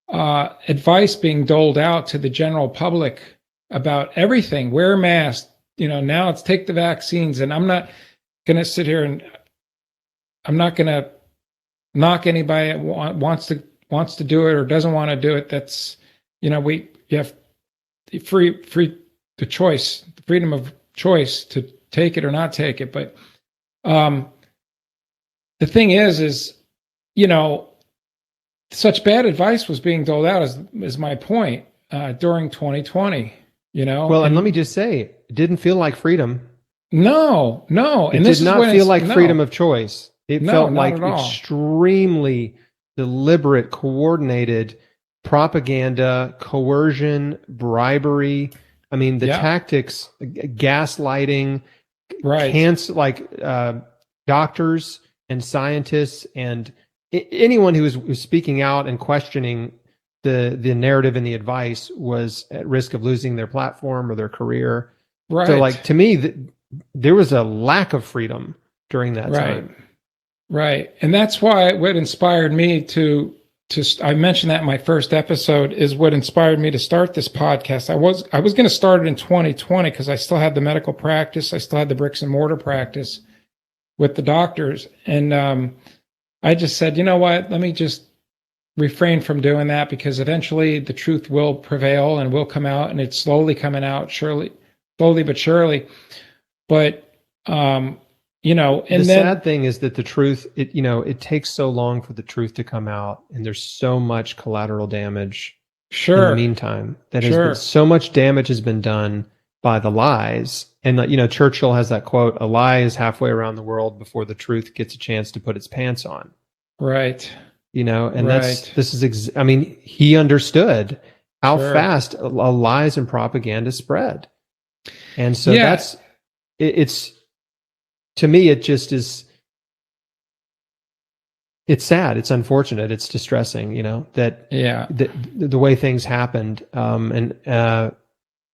advice being doled out to the general public about everything. Wear a mask, now it's take the vaccines. And I'm not going to sit here and I'm not going to knock anybody that wants to do it or doesn't want to do it. That's, you have the the choice, the freedom of choice to take it or not take it. But the thing is, such bad advice was being doled out is my point during 2020, Well, and let me just say, it didn't feel like freedom. No. It did not feel like freedom of choice. It felt like extremely deliberate, coordinated propaganda, coercion, bribery. I mean, the tactics, gaslighting, right? Doctors and scientists and anyone who was speaking out and questioning the narrative and the advice was at risk of losing their platform or their career. Right. So, to me, there was a lack of freedom during that time. Right. And that's why what inspired me to I mentioned that in my first episode is what inspired me to start this podcast. I was going to start it in 2020 because I still had the medical practice. I still had the bricks and mortar practice with the doctors. And I just said, you know what, let me just refrain from doing that because eventually the truth will prevail and will come out, and it's slowly coming out, slowly but surely. But, and the sad thing is that the truth, it takes so long for the truth to come out, and there's so much collateral damage in the meantime. So much damage has been done by the lies. And, Churchill has that quote, a lie is halfway around the world before the truth gets a chance to put its pants on. Right. And he understood how fast lies and propaganda spread. And so it's, to me, it just is, it's sad. It's unfortunate. It's distressing, that the way things happened.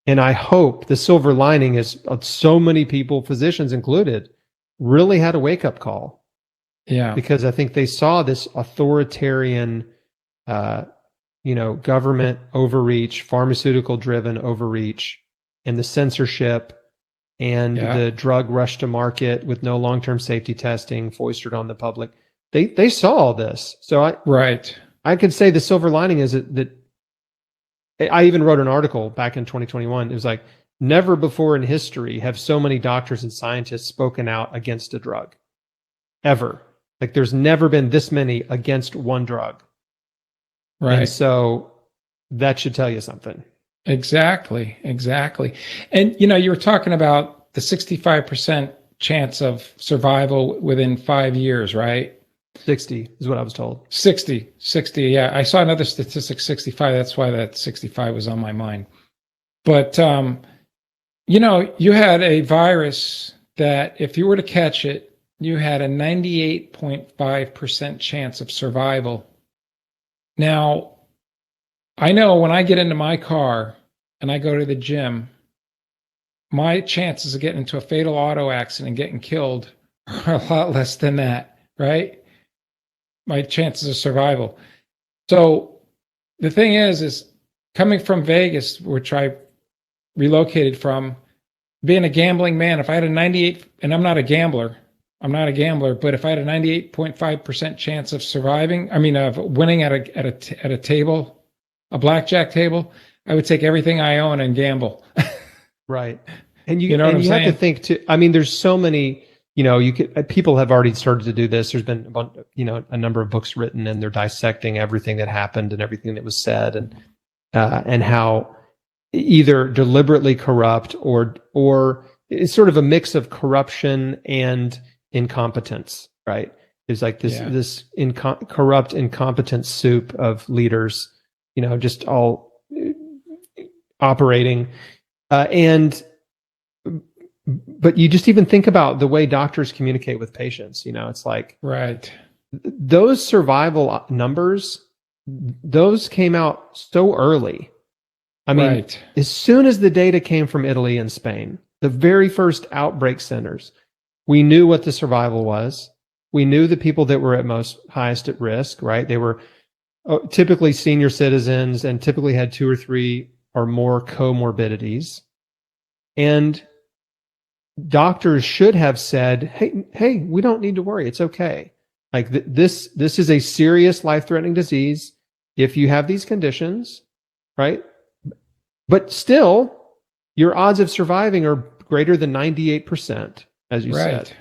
And I hope the silver lining is so many people, physicians included, really had a wake-up call. Yeah. Because I think they saw this authoritarian, government overreach, pharmaceutical-driven overreach, and the censorship and the drug rush to market with no long-term safety testing foisted on the public. They saw all this. So I could say the silver lining is that I even wrote an article back in 2021. It was like, never before in history have so many doctors and scientists spoken out against a drug. Ever. Like, there's never been this many against one drug. Right. And so that should tell you something. Exactly. And, you were talking about the 65% chance of survival within 5 years, right? 60 is what I was told. 60. Yeah. I saw another statistic, 65. That's why that 65 was on my mind. But, you had a virus that if you were to catch it, you had a 98.5% chance of survival. Now, I know when I get into my car and I go to the gym, my chances of getting into a fatal auto accident and getting killed are a lot less than that, right? My chances of survival. So the thing is coming from Vegas, which I relocated from, being a gambling man, if I had a 98, and I'm not a gambler, but if I had a 98.5% chance of surviving, of winning at a table, a blackjack table, I would take everything I own and gamble. Right. And you have to think too, there's so many, people have already started to do this. There's been, a number of books written, and they're dissecting everything that happened and everything that was said. and how either deliberately corrupt or it's sort of a mix of corruption and incompetence, right? There's like this corrupt, incompetent soup of leaders, just all operating. But you just even think about the way doctors communicate with patients. It's like those survival numbers, those came out so early. I mean, as soon as the data came from Italy and Spain, the very first outbreak centers, we knew what the survival was. We knew the people that were highest at risk, right? They were typically senior citizens and typically had 2 or 3 or more comorbidities. And doctors should have said, hey, we don't need to worry. It's okay. Like this is a serious life-threatening disease if you have these conditions, right? But still, your odds of surviving are greater than 98%, as you said.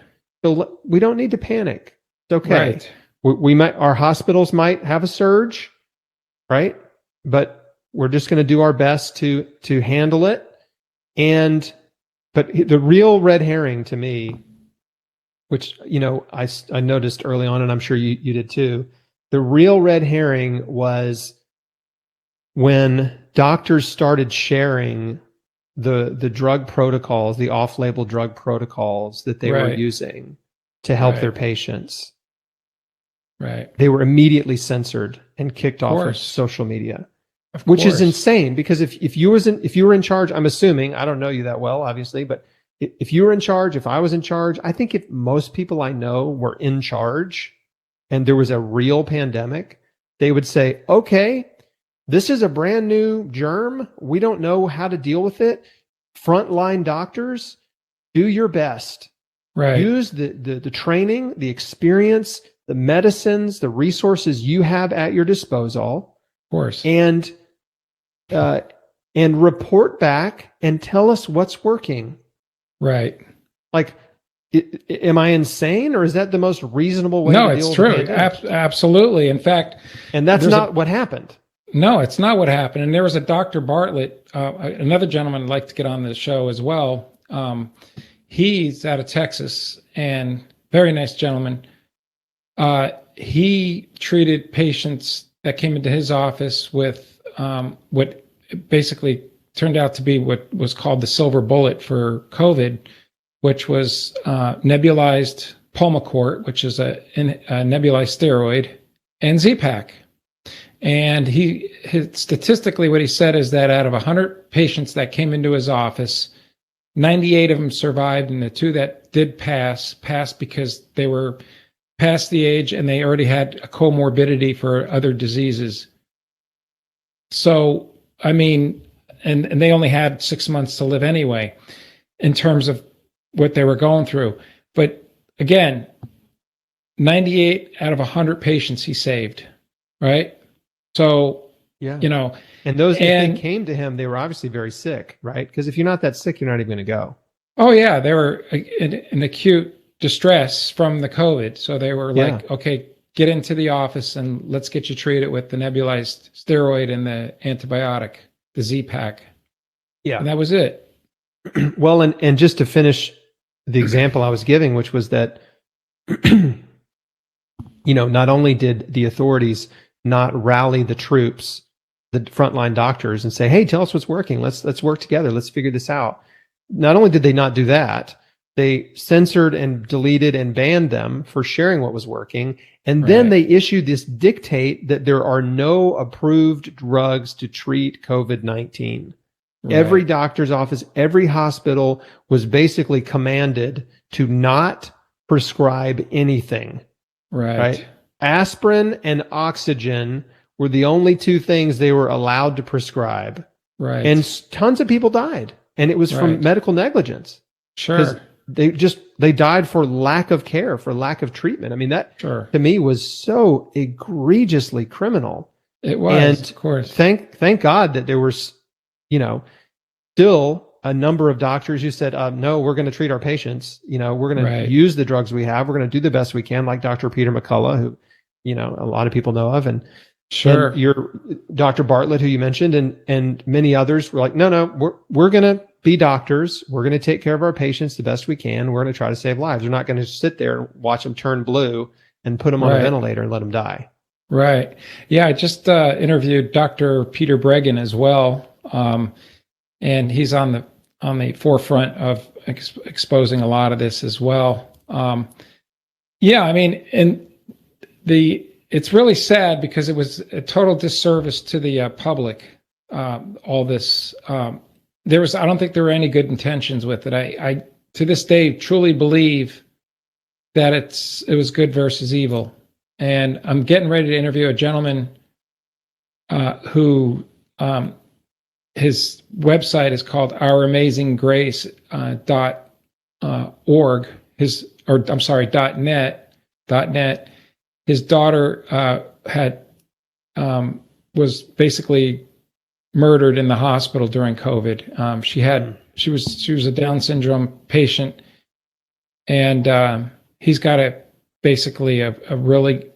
So we don't need to panic. It's okay. Our hospitals might have a surge, right? But we're just going to do our best to handle it. But the real red herring to me, which, I noticed early on, and I'm sure you did too, the real red herring was when doctors started sharing the drug protocols, the off-label drug protocols that they were using to help their patients. They were immediately censored and kicked off of social media. Which is insane, because if you were in charge, I'm assuming, I don't know you that well, obviously, but if you were in charge, if I was in charge, I think if most people I know were in charge and there was a real pandemic, they would say, okay, this is a brand new germ. We don't know how to deal with it. Frontline doctors, do your best. Use the training, the experience, the medicines, the resources you have at your disposal. Of course. And report back and tell us what's working. Like, am I insane, or is that the most reasonable way to deal with it? No, it's true. Absolutely. In fact, and that's not what happened. No, it's not what happened. And there was a Dr. Bartlett, another gentleman I'd like to get on the show as well. He's out of Texas, and very nice gentleman. He treated patients that came into his office with what basically turned out to be what was called the silver bullet for COVID, which was nebulized Pulmicort, which is a nebulized steroid, and Z-Pak. And statistically, what he said is that out of 100 patients that came into his office, 98 of them survived, and the 2 that did passed because they were past the age and they already had a comorbidity for other diseases. So, I mean, and they only had 6 months to live anyway, in terms of what they were going through. But again, 98 out of 100 patients he saved, right? So, and those, if they came to him, they were obviously very sick, right? Because if you're not that sick, you're not even going to go. Oh yeah, they were in acute distress from the COVID. So they were like, okay, get into the office and let's get you treated with the nebulized steroid and the antibiotic, the Z-Pak. Yeah. And that was it. Well, and just to finish the example I was giving, which was that, not only did the authorities not rally the troops, the frontline doctors, and say, hey, tell us what's working. Let's work together. Let's figure this out. Not only did they not do that, they censored and deleted and banned them for sharing what was working. And then they issued this dictate that there are no approved drugs to treat COVID-19. Every doctor's office, every hospital was basically commanded to not prescribe anything. Right? Aspirin and oxygen were the only 2 things they were allowed to prescribe. And tons of people died. And it was from medical negligence. Sure. They died for lack of care, for lack of treatment. I mean, that to me was so egregiously criminal. It was, and of course. Thank God that there was, still a number of doctors who said, no, we're going to treat our patients. We're going to use the drugs we have. We're going to do the best we can, like Dr. Peter McCullough, who, a lot of people know of. And Sure. And your Dr. Bartlett, who you mentioned, and many others were like, no, we're going to be doctors. We're going to take care of our patients the best we can. We're going to try to save lives. We're not going to sit there and watch them turn blue and put them on a ventilator and let them die. Right. Yeah, I just interviewed Dr. Peter Breggin as well, and he's on the forefront of exposing a lot of this as well. Yeah, I mean, and it's really sad because it was a total disservice to the public. All this, I don't think there were any good intentions with it. I to this day truly believe that it was good versus evil. And I'm getting ready to interview a gentleman who his website is called ouramazinggrace.org. .net. His daughter was basically murdered in the hospital during COVID. She was a Down syndrome patient, and he's got a really,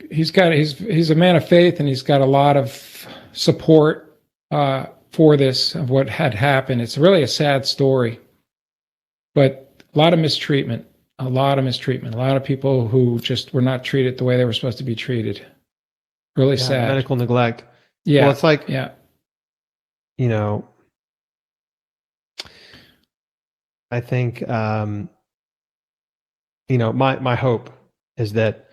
he's a man of faith, and he's got a lot of support for this, of what had happened. It's really a sad story, but a lot of mistreatment. A lot of people who just were not treated the way they were supposed to be treated. Really sad. Medical neglect. Yeah. Well, it's like, I think, my hope is that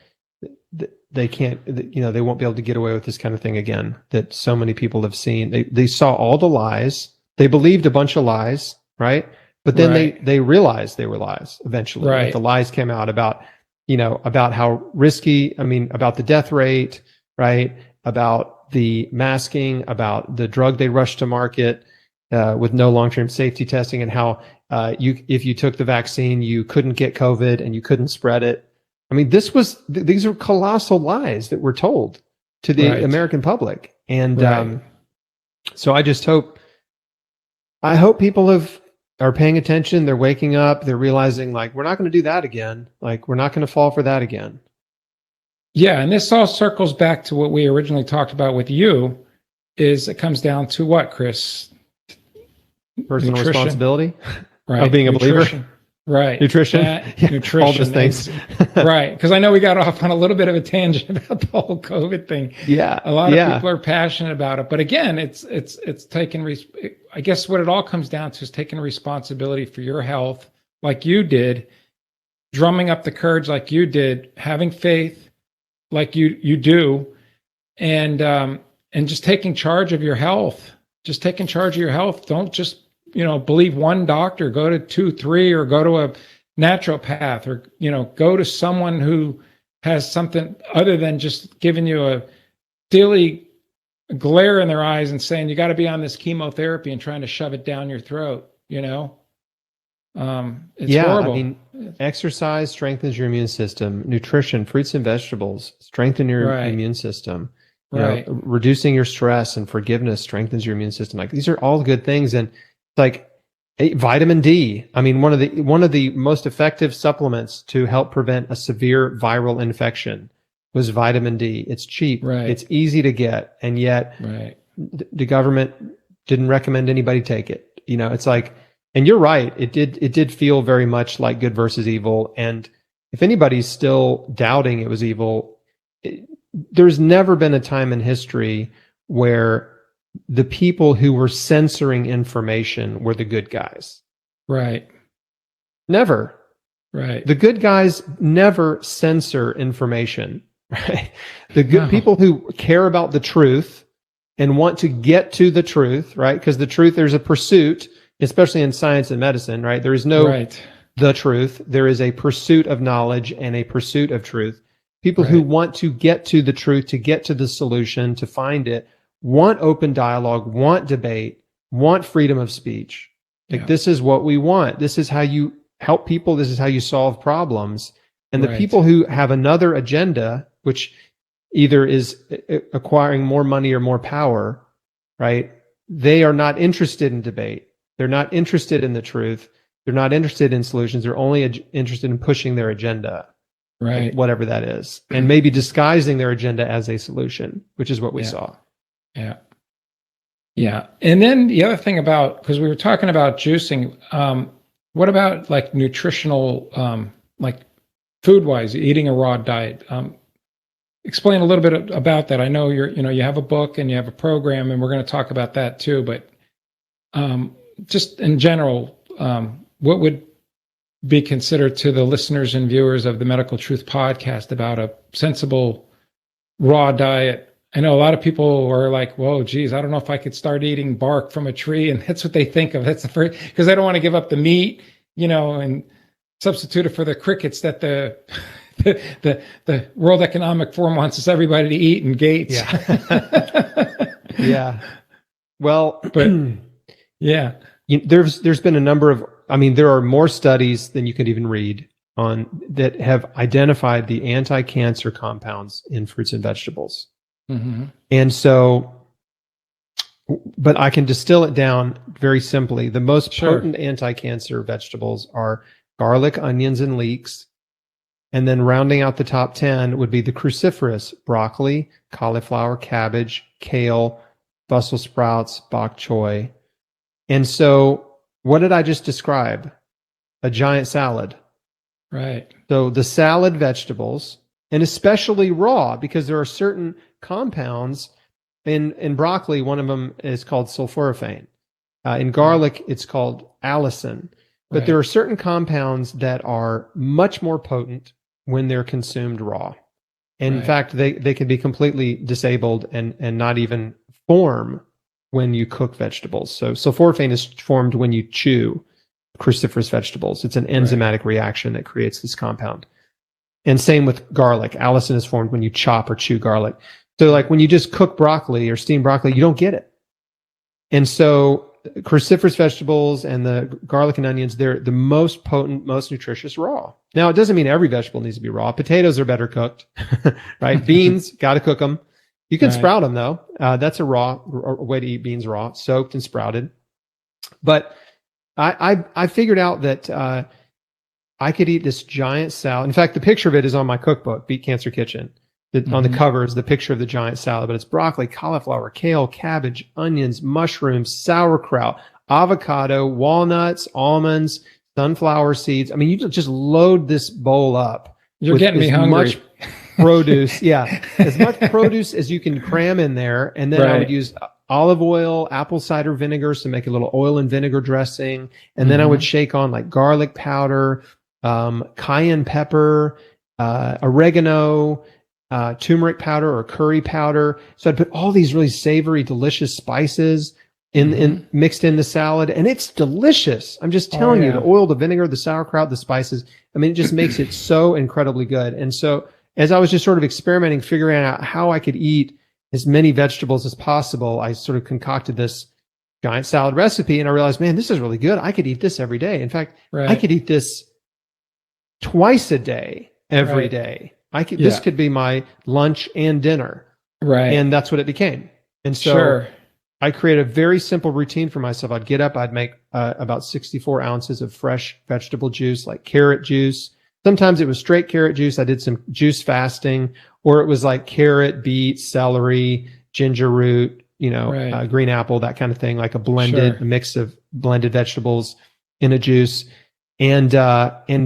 they can't, they won't be able to get away with this kind of thing again, that so many people have seen. They saw all the lies. They believed a bunch of lies, right? But then they realized they were lies eventually. Right. Like the lies came out about how risky, about the death rate, right? About the masking, about the drug they rushed to market with no long-term safety testing, and how if you took the vaccine, you couldn't get COVID and you couldn't spread it. These are colossal lies that were told to the American public. And so I hope people are paying attention. They're waking up. They're realizing, like, we're not going to do that again. Like, we're not going to fall for that again. Yeah. And this all circles back to what we originally talked about with you, is it comes down to what, Chris? Personal responsibility of being a believer. Right. Nutrition. Nutrition. All those things. Right. Because I know we got off on a little bit of a tangent about the whole COVID thing. Yeah. A lot of people are passionate about it. But again, it's taking, I guess what it all comes down to is taking responsibility for your health, like you did, drumming up the courage like you did, having faith like you do, and just taking charge of your health. Just taking charge of your health. Don't just believe one doctor. Go to 2, 3, or go to a naturopath, or go to someone who has something other than just giving you a silly glare in their eyes and saying you got to be on this chemotherapy and trying to shove it down your throat. It's horrible. Exercise strengthens your immune system. Nutrition, fruits and vegetables strengthen your immune system. Reducing your stress and forgiveness strengthens your immune system. Like, these are all good things. And like vitamin D. One of the most effective supplements to help prevent a severe viral infection was vitamin D. It's cheap. Right. It's easy to get. And yet the government didn't recommend anybody take it. It's like, and you're right. It did feel very much like good versus evil. And if anybody's still doubting it was evil, there's never been a time in history where the people who were censoring information were the good guys. Right. Never. Right. The good guys never censor information. Right. The good people who care about the truth and want to get to the truth, right? Because the truth, there's a pursuit, especially in science and medicine, right? There is no the truth. There is a pursuit of knowledge and a pursuit of truth. People who want to get to the truth, to get to the solution, to find it, want open dialogue, want debate, want freedom of speech. Like, this is what we want. This is how you help people. This is how you solve problems. And the people who have another agenda, which either is acquiring more money or more power, right? They are not interested in debate. They're not interested in the truth. They're not interested in solutions. They're only interested in pushing their agenda. Right. whatever that is, and maybe disguising their agenda as a solution, which is what we saw. Yeah. Yeah. And then the other thing about, because we were talking about juicing, what about like nutritional, like food wise, eating a raw diet? Explain a little bit about that. I know you have a book and you have a program, and we're going to talk about that too, but just in general, what would be considered to the listeners and viewers of the Medical Truth podcast about a sensible raw diet? I know a lot of people are like, whoa, geez, I don't know if I could start eating bark from a tree. And that's what they think of. That's the first, because they don't want to give up the meat, and substitute it for the crickets that the World Economic Forum wants us everybody to eat in Gates. Yeah. Yeah. Well, but yeah, there's been a number of, there are more studies than you could even read on that have identified the anti-cancer compounds in fruits and vegetables. Mm-hmm. And so, but I can distill it down very simply. The most potent anti-cancer vegetables are garlic, onions, and leeks. And then rounding out the top 10 would be the cruciferous: broccoli, cauliflower, cabbage, kale, Brussels sprouts, bok choy. And so what did I just describe? A giant salad. Right. So the salad vegetables, and especially raw, because there are certain compounds in broccoli. One of them is called sulforaphane. In garlic, it's called allicin. But there are certain compounds that are much more potent when they're consumed raw. And in fact, they can be completely disabled and not even form when you cook vegetables. So sulforaphane is formed when you chew cruciferous vegetables. It's an enzymatic reaction that creates this compound. And same with garlic. Allicin is formed when you chop or chew garlic. So like when you just cook broccoli or steam broccoli, you don't get it. And so cruciferous vegetables and the garlic and onions, they're the most potent, most nutritious raw. Now, it doesn't mean every vegetable needs to be raw. Potatoes are better cooked, right? Beans, got to cook them. You can sprout them though. That's a way to eat beans raw, soaked and sprouted. But I figured out that I could eat this giant salad. In fact, the picture of it is on my cookbook, Beat Cancer Kitchen. On the cover is the picture of the giant salad, but it's broccoli, cauliflower, kale, cabbage, onions, mushrooms, sauerkraut, avocado, walnuts, almonds, sunflower seeds. You just load this bowl up. You're getting me hungry. Much produce, as much produce as you can cram in there. And then I would use olive oil, apple cider vinegars to make a little oil and vinegar dressing. And then I would shake on like garlic powder, cayenne pepper, oregano, turmeric powder or curry powder. So I'd put all these really savory, delicious spices in mixed in the salad, and it's delicious. I'm just telling you, the oil, the vinegar, the sauerkraut, the spices. It just makes it so incredibly good. And so as I was just sort of experimenting, figuring out how I could eat as many vegetables as possible, I sort of concocted this giant salad recipe, and I realized, man, this is really good. I could eat this every day. In fact, I could eat this twice a day, every day. This could be my lunch and dinner. Right. And that's what it became. And so I created a very simple routine for myself. I'd get up, I'd make about 64 ounces of fresh vegetable juice, like carrot juice. Sometimes it was straight carrot juice. I did some juice fasting, or it was like carrot, beet, celery, ginger root, green apple, that kind of thing, like a mix of blended vegetables in a juice. And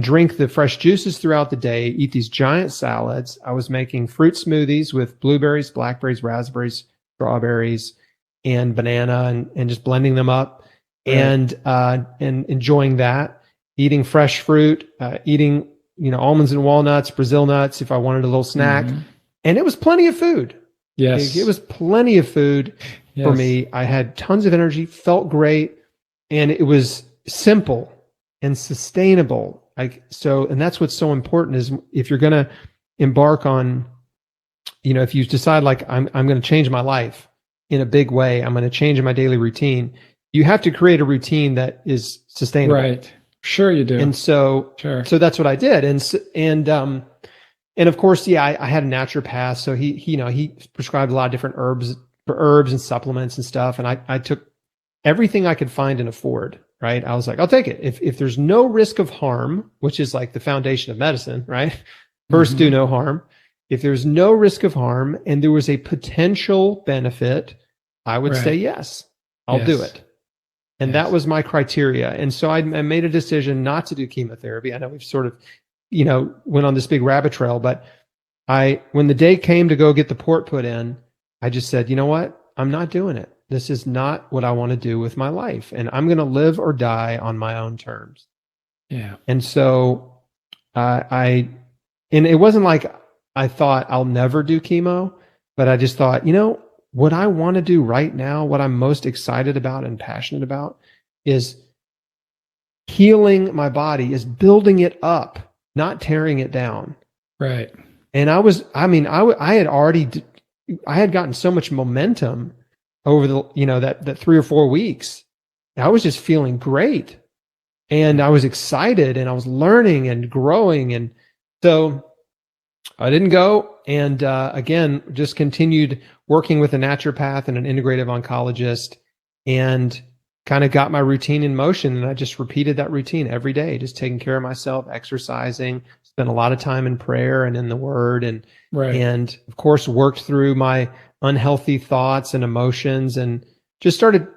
drink the fresh juices throughout the day, eat these giant salads. I was making fruit smoothies with blueberries, blackberries, raspberries, strawberries, and banana, and just blending them up and enjoying that, eating fresh fruit, eating, almonds and walnuts, Brazil nuts, if I wanted a little snack. And it was plenty of food. Yes. It was plenty of food for me. I had tons of energy, felt great, and it was simple and sustainable. And that's what's so important is if you're going to embark on, if you decide like, I'm going to change my life in a big way, I'm going to change my daily routine, you have to create a routine that is sustainable. Right. Sure you do. And so, so that's what I did. And of course, I had a naturopath. So he prescribed a lot of different herbs and supplements and stuff. And I took everything I could find and afford. Right. I was like, I'll take it. If there's no risk of harm, which is like the foundation of medicine, right? First, do no harm. If there's no risk of harm and there was a potential benefit, I would say yes, I'll do it. And that was my criteria. And so I made a decision not to do chemotherapy. I know we've sort of, went on this big rabbit trail, but when the day came to go get the port put in, I just said, you know what? I'm not doing it. This is not what I want to do with my life. And I'm going to live or die on my own terms. Yeah. And so and it wasn't like I thought I'll never do chemo, but I just thought, what I want to do right now, what I'm most excited about and passionate about is healing my body, is building it up, not tearing it down. Right. And I had gotten so much momentum over that 3 or 4 weeks. I was just feeling great and I was excited and I was learning and growing. And so I didn't go. And again, just continued working with a naturopath and an integrative oncologist and kind of got my routine in motion. And I just repeated that routine every day, just taking care of myself, exercising, spent a lot of time in prayer and in the word. And of course, worked through my unhealthy thoughts and emotions and just started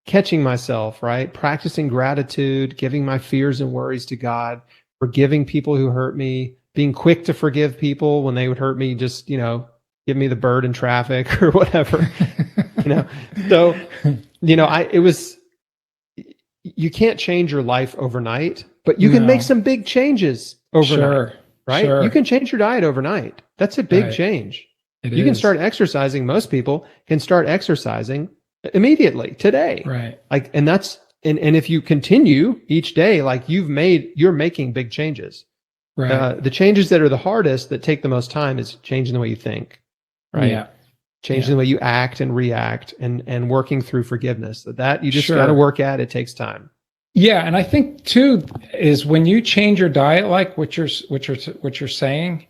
catching myself, right? Practicing gratitude, giving my fears and worries to God, forgiving people who hurt me, being quick to forgive people when they would hurt me, just, give me the bird in traffic or whatever, So, you can't change your life overnight, but you can make some big changes overnight, right? Sure. You can change your diet overnight. That's a big change. You can start exercising. Most people can start exercising immediately today. Right. And if you continue each day, you're making big changes. Right. The changes that are the hardest, that take the most time, is changing the way you think, right? Yeah. Changing the way you act and react, and working through forgiveness. That you just got to work at. It takes time. Yeah, and I think too is when you change your diet, like what you're saying,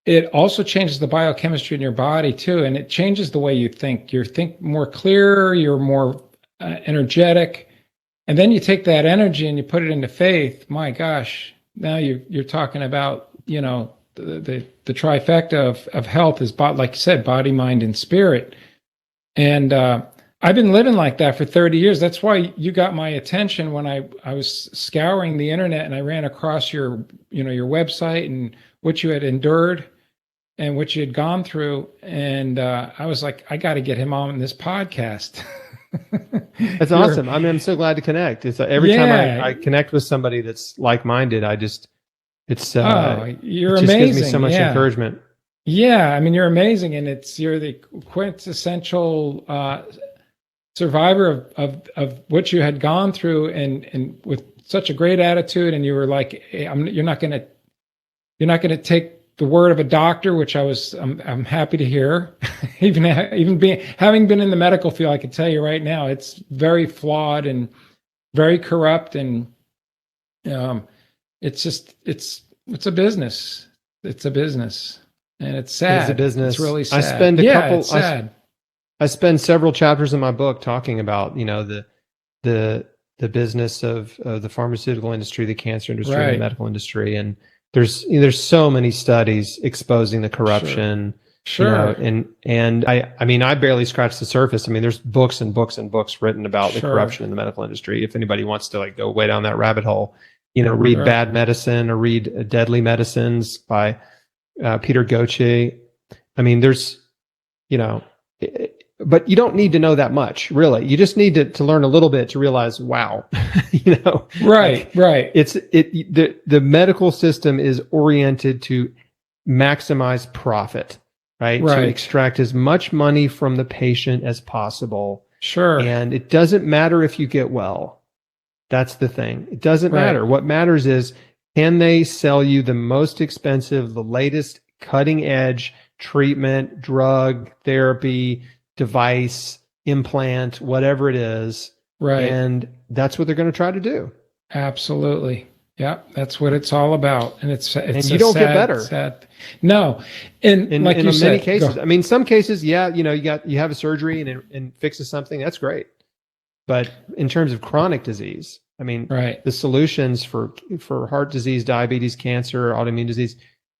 it also changes the biochemistry in your body too, and it changes the way you think. You think more clearer, you're more energetic, and then you take that energy and you put it into faith. My gosh, now you're talking about the trifecta of health is, like you said, body, mind, and spirit. And I've been living like that for 30 years. That's why you got my attention when I was scouring the internet and I ran across your website and what you had endured and what you had gone through. And I was like, I got to get him on this podcast. That's awesome. I'm so glad to connect. It's every time I connect with somebody that's like-minded, you're amazing. It just gives me so much encouragement. Yeah, I mean, you're amazing, and you're the quintessential survivor of what you had gone through, and with such a great attitude. And you were like, hey, you're not going to take the word of a doctor, which I'm happy to hear. having been in the medical field, I can tell you right now, it's very flawed and very corrupt, and it's a business. It's a business, and it's sad. It's a business. It's really sad. It's sad. I spend several chapters in my book talking about the business of the pharmaceutical industry, the cancer industry, and the medical industry, and there's so many studies exposing the corruption. Sure. And I barely scratched the surface. I mean, there's books and books and books written about the corruption in the medical industry. If anybody wants to go way down that rabbit hole, read Bad Medicine or read Deadly Medicines by Peter Gotchi. I mean, but you don't need to know that much, really. You just need to learn a little bit to realize, wow, Right. The medical system is oriented to maximize profit, right? To extract as much money from the patient as possible. Sure. And it doesn't matter if you get well. That's the thing. It doesn't matter. What matters is, can they sell you the most expensive, the latest cutting edge treatment, drug, therapy, device, implant, whatever it is. Right. And that's what they're going to try to do. Absolutely. Yeah, that's what it's all about. And and you don't get better. Sad. No. And like you said, many cases, I mean, some cases, you have a surgery and fixes something. That's great. But in terms of chronic disease, I mean, the solutions for heart disease, diabetes, cancer, autoimmune disease,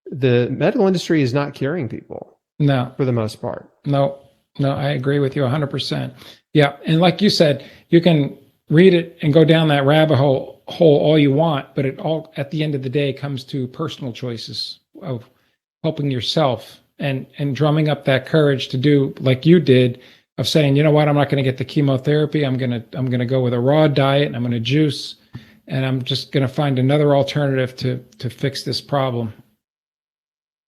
the medical industry is not curing people. No, for the most part. No, I agree with you 100%. Yeah. And like you said, you can read it and go down that rabbit hole all you want, but it all at the end of the day comes to personal choices of helping yourself and drumming up that courage to do like you did, of saying, you know what, I'm not going to get the chemotherapy. I'm going to go with a raw diet, and I'm going to juice, and I'm just going to find another alternative to fix this problem.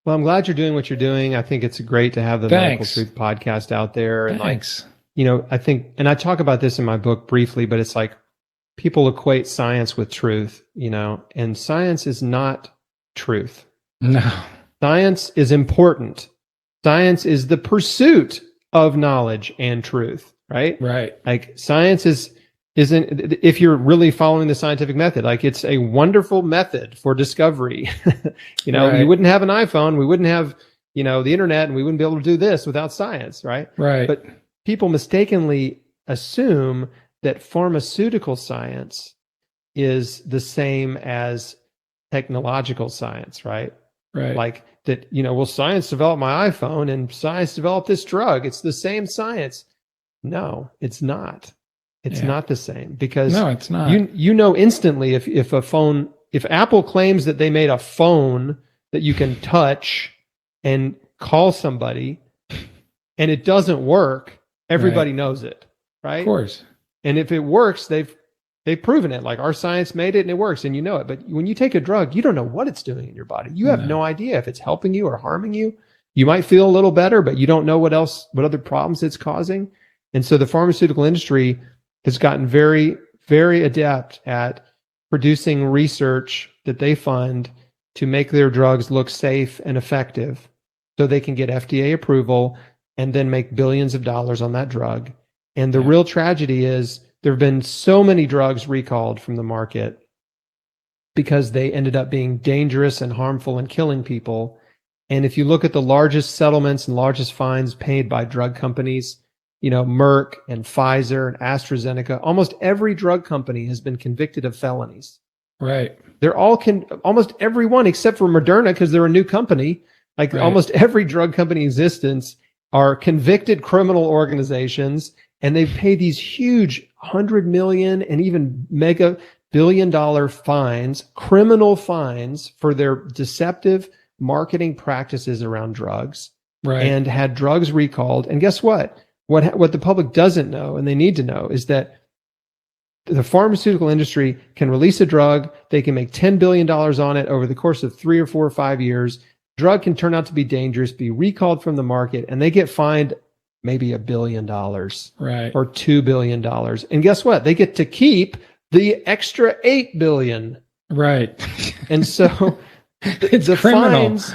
Well, I'm glad you're doing what you're doing. I think it's great to have the Medical Truth podcast out there. And Thanks. I think, and I talk about this in my book briefly, but it's like people equate science with truth, and science is not truth. No. Science is important. Science is the pursuit of knowledge and truth, right? Right. Like science isn't, if you're really following the scientific method, like it's a wonderful method for discovery. Right. You wouldn't have an iPhone, we wouldn't have, the internet, and we wouldn't be able to do this without science, right? Right. But people mistakenly assume that pharmaceutical science is the same as technological science, right? Right. Like that, science developed my iPhone and science developed this drug. It's the same science. No, it's not. It's not the same, because no, it's not. Instantly if Apple claims that they made a phone that you can touch and call somebody and it doesn't work, everybody knows it, right? Of course. And if it works, they've proven it. Like, our science made it and it works, and you know it. But when you take a drug, you don't know what it's doing in your body. You have no idea if it's helping you or harming you. You might feel a little better, but you don't know what other problems it's causing. And so the pharmaceutical industry has gotten very, very adept at producing research that they fund to make their drugs look safe and effective, so they can get FDA approval and then make billions of dollars on that drug. And the real tragedy is there have been so many drugs recalled from the market because they ended up being dangerous and harmful and killing people. And if you look at the largest settlements and largest fines paid by drug companies, Merck and Pfizer and AstraZeneca, almost every drug company has been convicted of felonies. Right. They're all almost every one except for Moderna, because they're a new company. Like almost every drug company in existence are convicted criminal organizations, and they pay these huge 100 million and even mega billion-dollar fines, criminal fines, for their deceptive marketing practices around drugs, and had drugs recalled. And guess what? What the public doesn't know, and they need to know, is that the pharmaceutical industry can release a drug. They can make $10 billion on it over the course of 3 or 4 or 5 years. Drug can turn out to be dangerous, be recalled from the market, and they get fined maybe $1 billion or $2 billion. And guess what? They get to keep the extra $8 billion. Right. And so it's the criminal. Fines.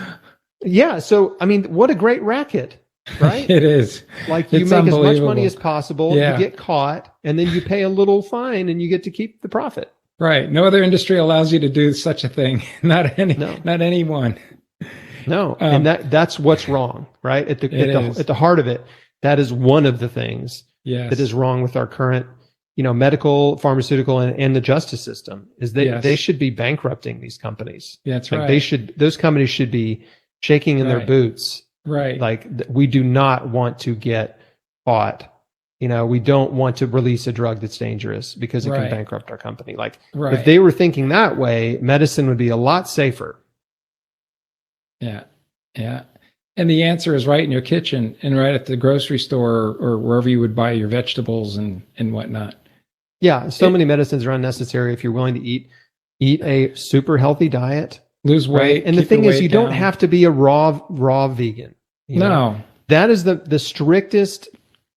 Yeah. So, I mean, what a great racket. Right? It is. Like, you make as much money as possible, you get caught, and then you pay a little fine and you get to keep the profit. Right. No other industry allows you to do such a thing. Not anyone. No. And that's what's wrong, right? At the heart of it, that is one of the things that is wrong with our current, medical, pharmaceutical, and the justice system, is they should be bankrupting these companies. Yeah, that's like right. Those companies should be shaking in their boots. Right. Like, we do not want to get caught. We don't want to release a drug that's dangerous because it can bankrupt our company. Like, if they were thinking that way, medicine would be a lot safer. Yeah. Yeah. And the answer is right in your kitchen and right at the grocery store or wherever you would buy your vegetables and whatnot. Yeah. So many medicines are unnecessary if you're willing to eat a super healthy diet. Lose weight. And the thing is, you don't have to be a raw vegan. No. That is the strictest,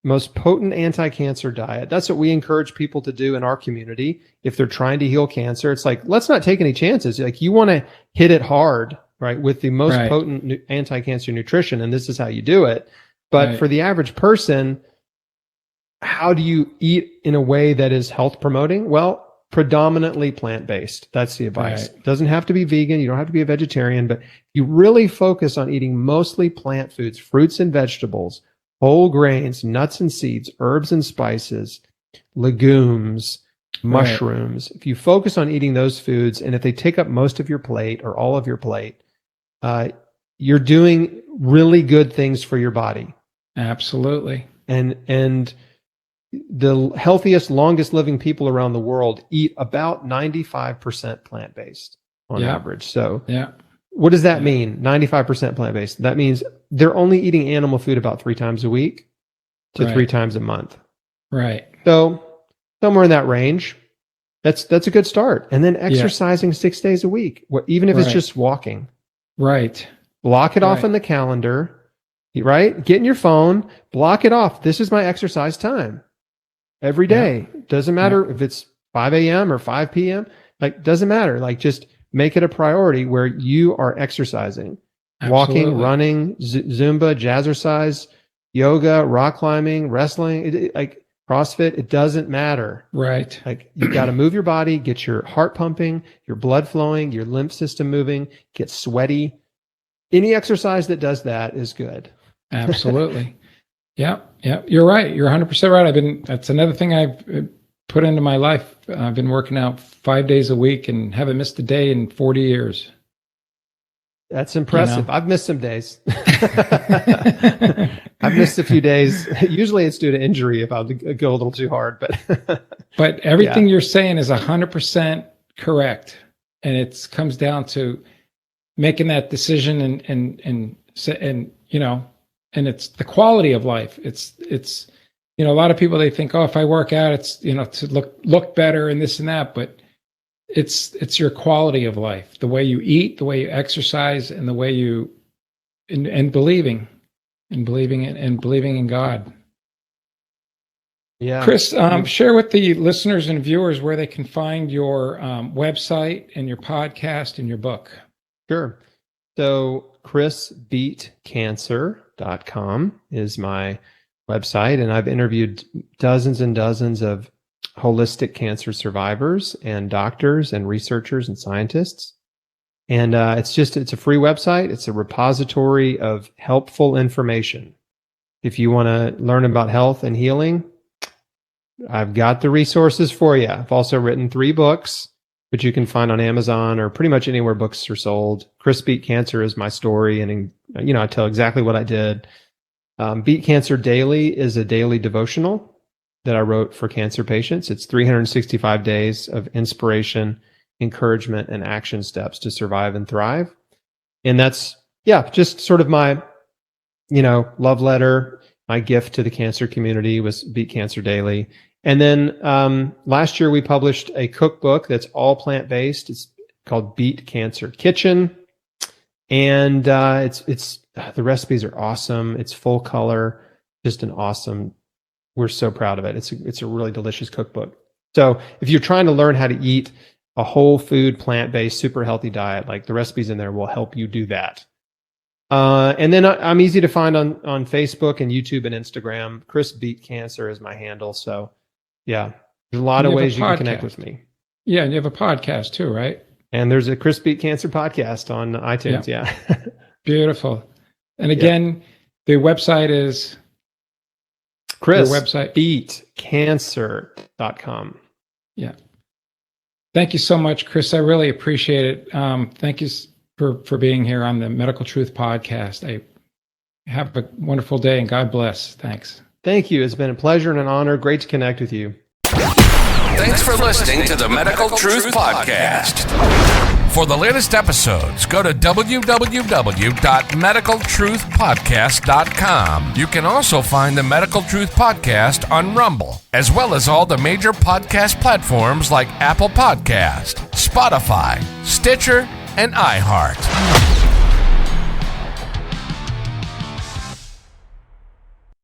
most potent anti-cancer diet. That's what we encourage people to do in our community if they're trying to heal cancer. It's like, let's not take any chances. Like, you want to hit it hard, right, with the most potent anti-cancer nutrition, and this is how you do it. But for the average person, how do you eat in a way that is health promoting? Well, predominantly plant-based. That's the advice. It doesn't have to be vegan. You don't have to be a vegetarian, but you really focus on eating mostly plant foods, fruits and vegetables, whole grains, nuts and seeds, herbs and spices, legumes, mushrooms. If you focus on eating those foods, and if they take up most of your plate or all of your plate, you're doing really good things for your body. Absolutely. And the healthiest, longest living people around the world eat about 95% plant-based on average. So what does that mean? 95% plant-based. That means they're only eating animal food about 3 times a week to 3 times a month. Right. So somewhere in that range, that's a good start. And then exercising 6 days a week, even if it's just walking. Right. Block it off in the calendar, right? Get in your phone, block it off. This is my exercise time every day. Doesn't matter if it's 5 a.m. or 5 p.m. Like, doesn't matter. Like, just make it a priority where you are exercising, walking, running, Zumba, jazzercise, yoga, rock climbing, wrestling, like CrossFit. It doesn't matter. Right. Like, you got to move your body, get your heart pumping, your blood flowing, your lymph system moving, get sweaty. Any exercise that does that is good. Absolutely. Yeah. You're right. You're 100% right. That's another thing I've put into my life. I've been working out 5 days a week and haven't missed a day in 40 years. That's impressive. I've missed some days. I've missed a few days. Usually it's due to injury if I go a little too hard, but everything you're saying is 100% correct. And it comes down to making that decision and it's the quality of life. It's a lot of people, they think, oh, if I work out, it's, to look better and this and that, but it's your quality of life, the way you eat, the way you exercise, and the way you, and believing in God. Yeah. Chris, share with the listeners and viewers where they can find your website and your podcast and your book. Sure. So chrisbeatcancer.com is my website, and I've interviewed dozens and dozens of holistic cancer survivors and doctors and researchers and scientists. And it's a free website. It's a repository of helpful information. If you want to learn about health and healing, I've got the resources for you. I've also written 3 books, which you can find on Amazon or pretty much anywhere books are sold. Chris Beat Cancer is my story, and I tell exactly what I did. Beat Cancer Daily is a daily devotional that I wrote for cancer patients. It's 365 days of inspiration, encouragement, and action steps to survive and thrive. And that's, just sort of my, love letter. My gift to the cancer community was Beat Cancer Daily. And then last year we published a cookbook that's all plant-based. It's called Beat Cancer Kitchen. And it's the recipes are awesome. It's full color, just an awesome. We're so proud of it. It's a really delicious cookbook. So if you're trying to learn how to eat a whole food, plant-based, super healthy diet, like the recipes in there will help you do that. And then I'm easy to find on Facebook and YouTube and Instagram. Chris Beat Cancer is my handle. So there's a lot of ways you can connect with me. Yeah, and you have a podcast too, right? And there's a Chris Beat Cancer podcast on iTunes. Yeah. Beautiful. And again, the website is chrisbeatcancer.com. Yeah. Thank you so much, Chris. I really appreciate it. Thank you for being here on the Medical Truth Podcast. I have a wonderful day and God bless. Thanks. Thank you. It's been a pleasure and an honor. Great to connect with you. Thanks for listening to the Medical Truth Podcast. For the latest episodes, go to www.medicaltruthpodcast.com. You can also find the Medical Truth Podcast on Rumble, as well as all the major podcast platforms like Apple Podcast, Spotify, Stitcher, and iHeart.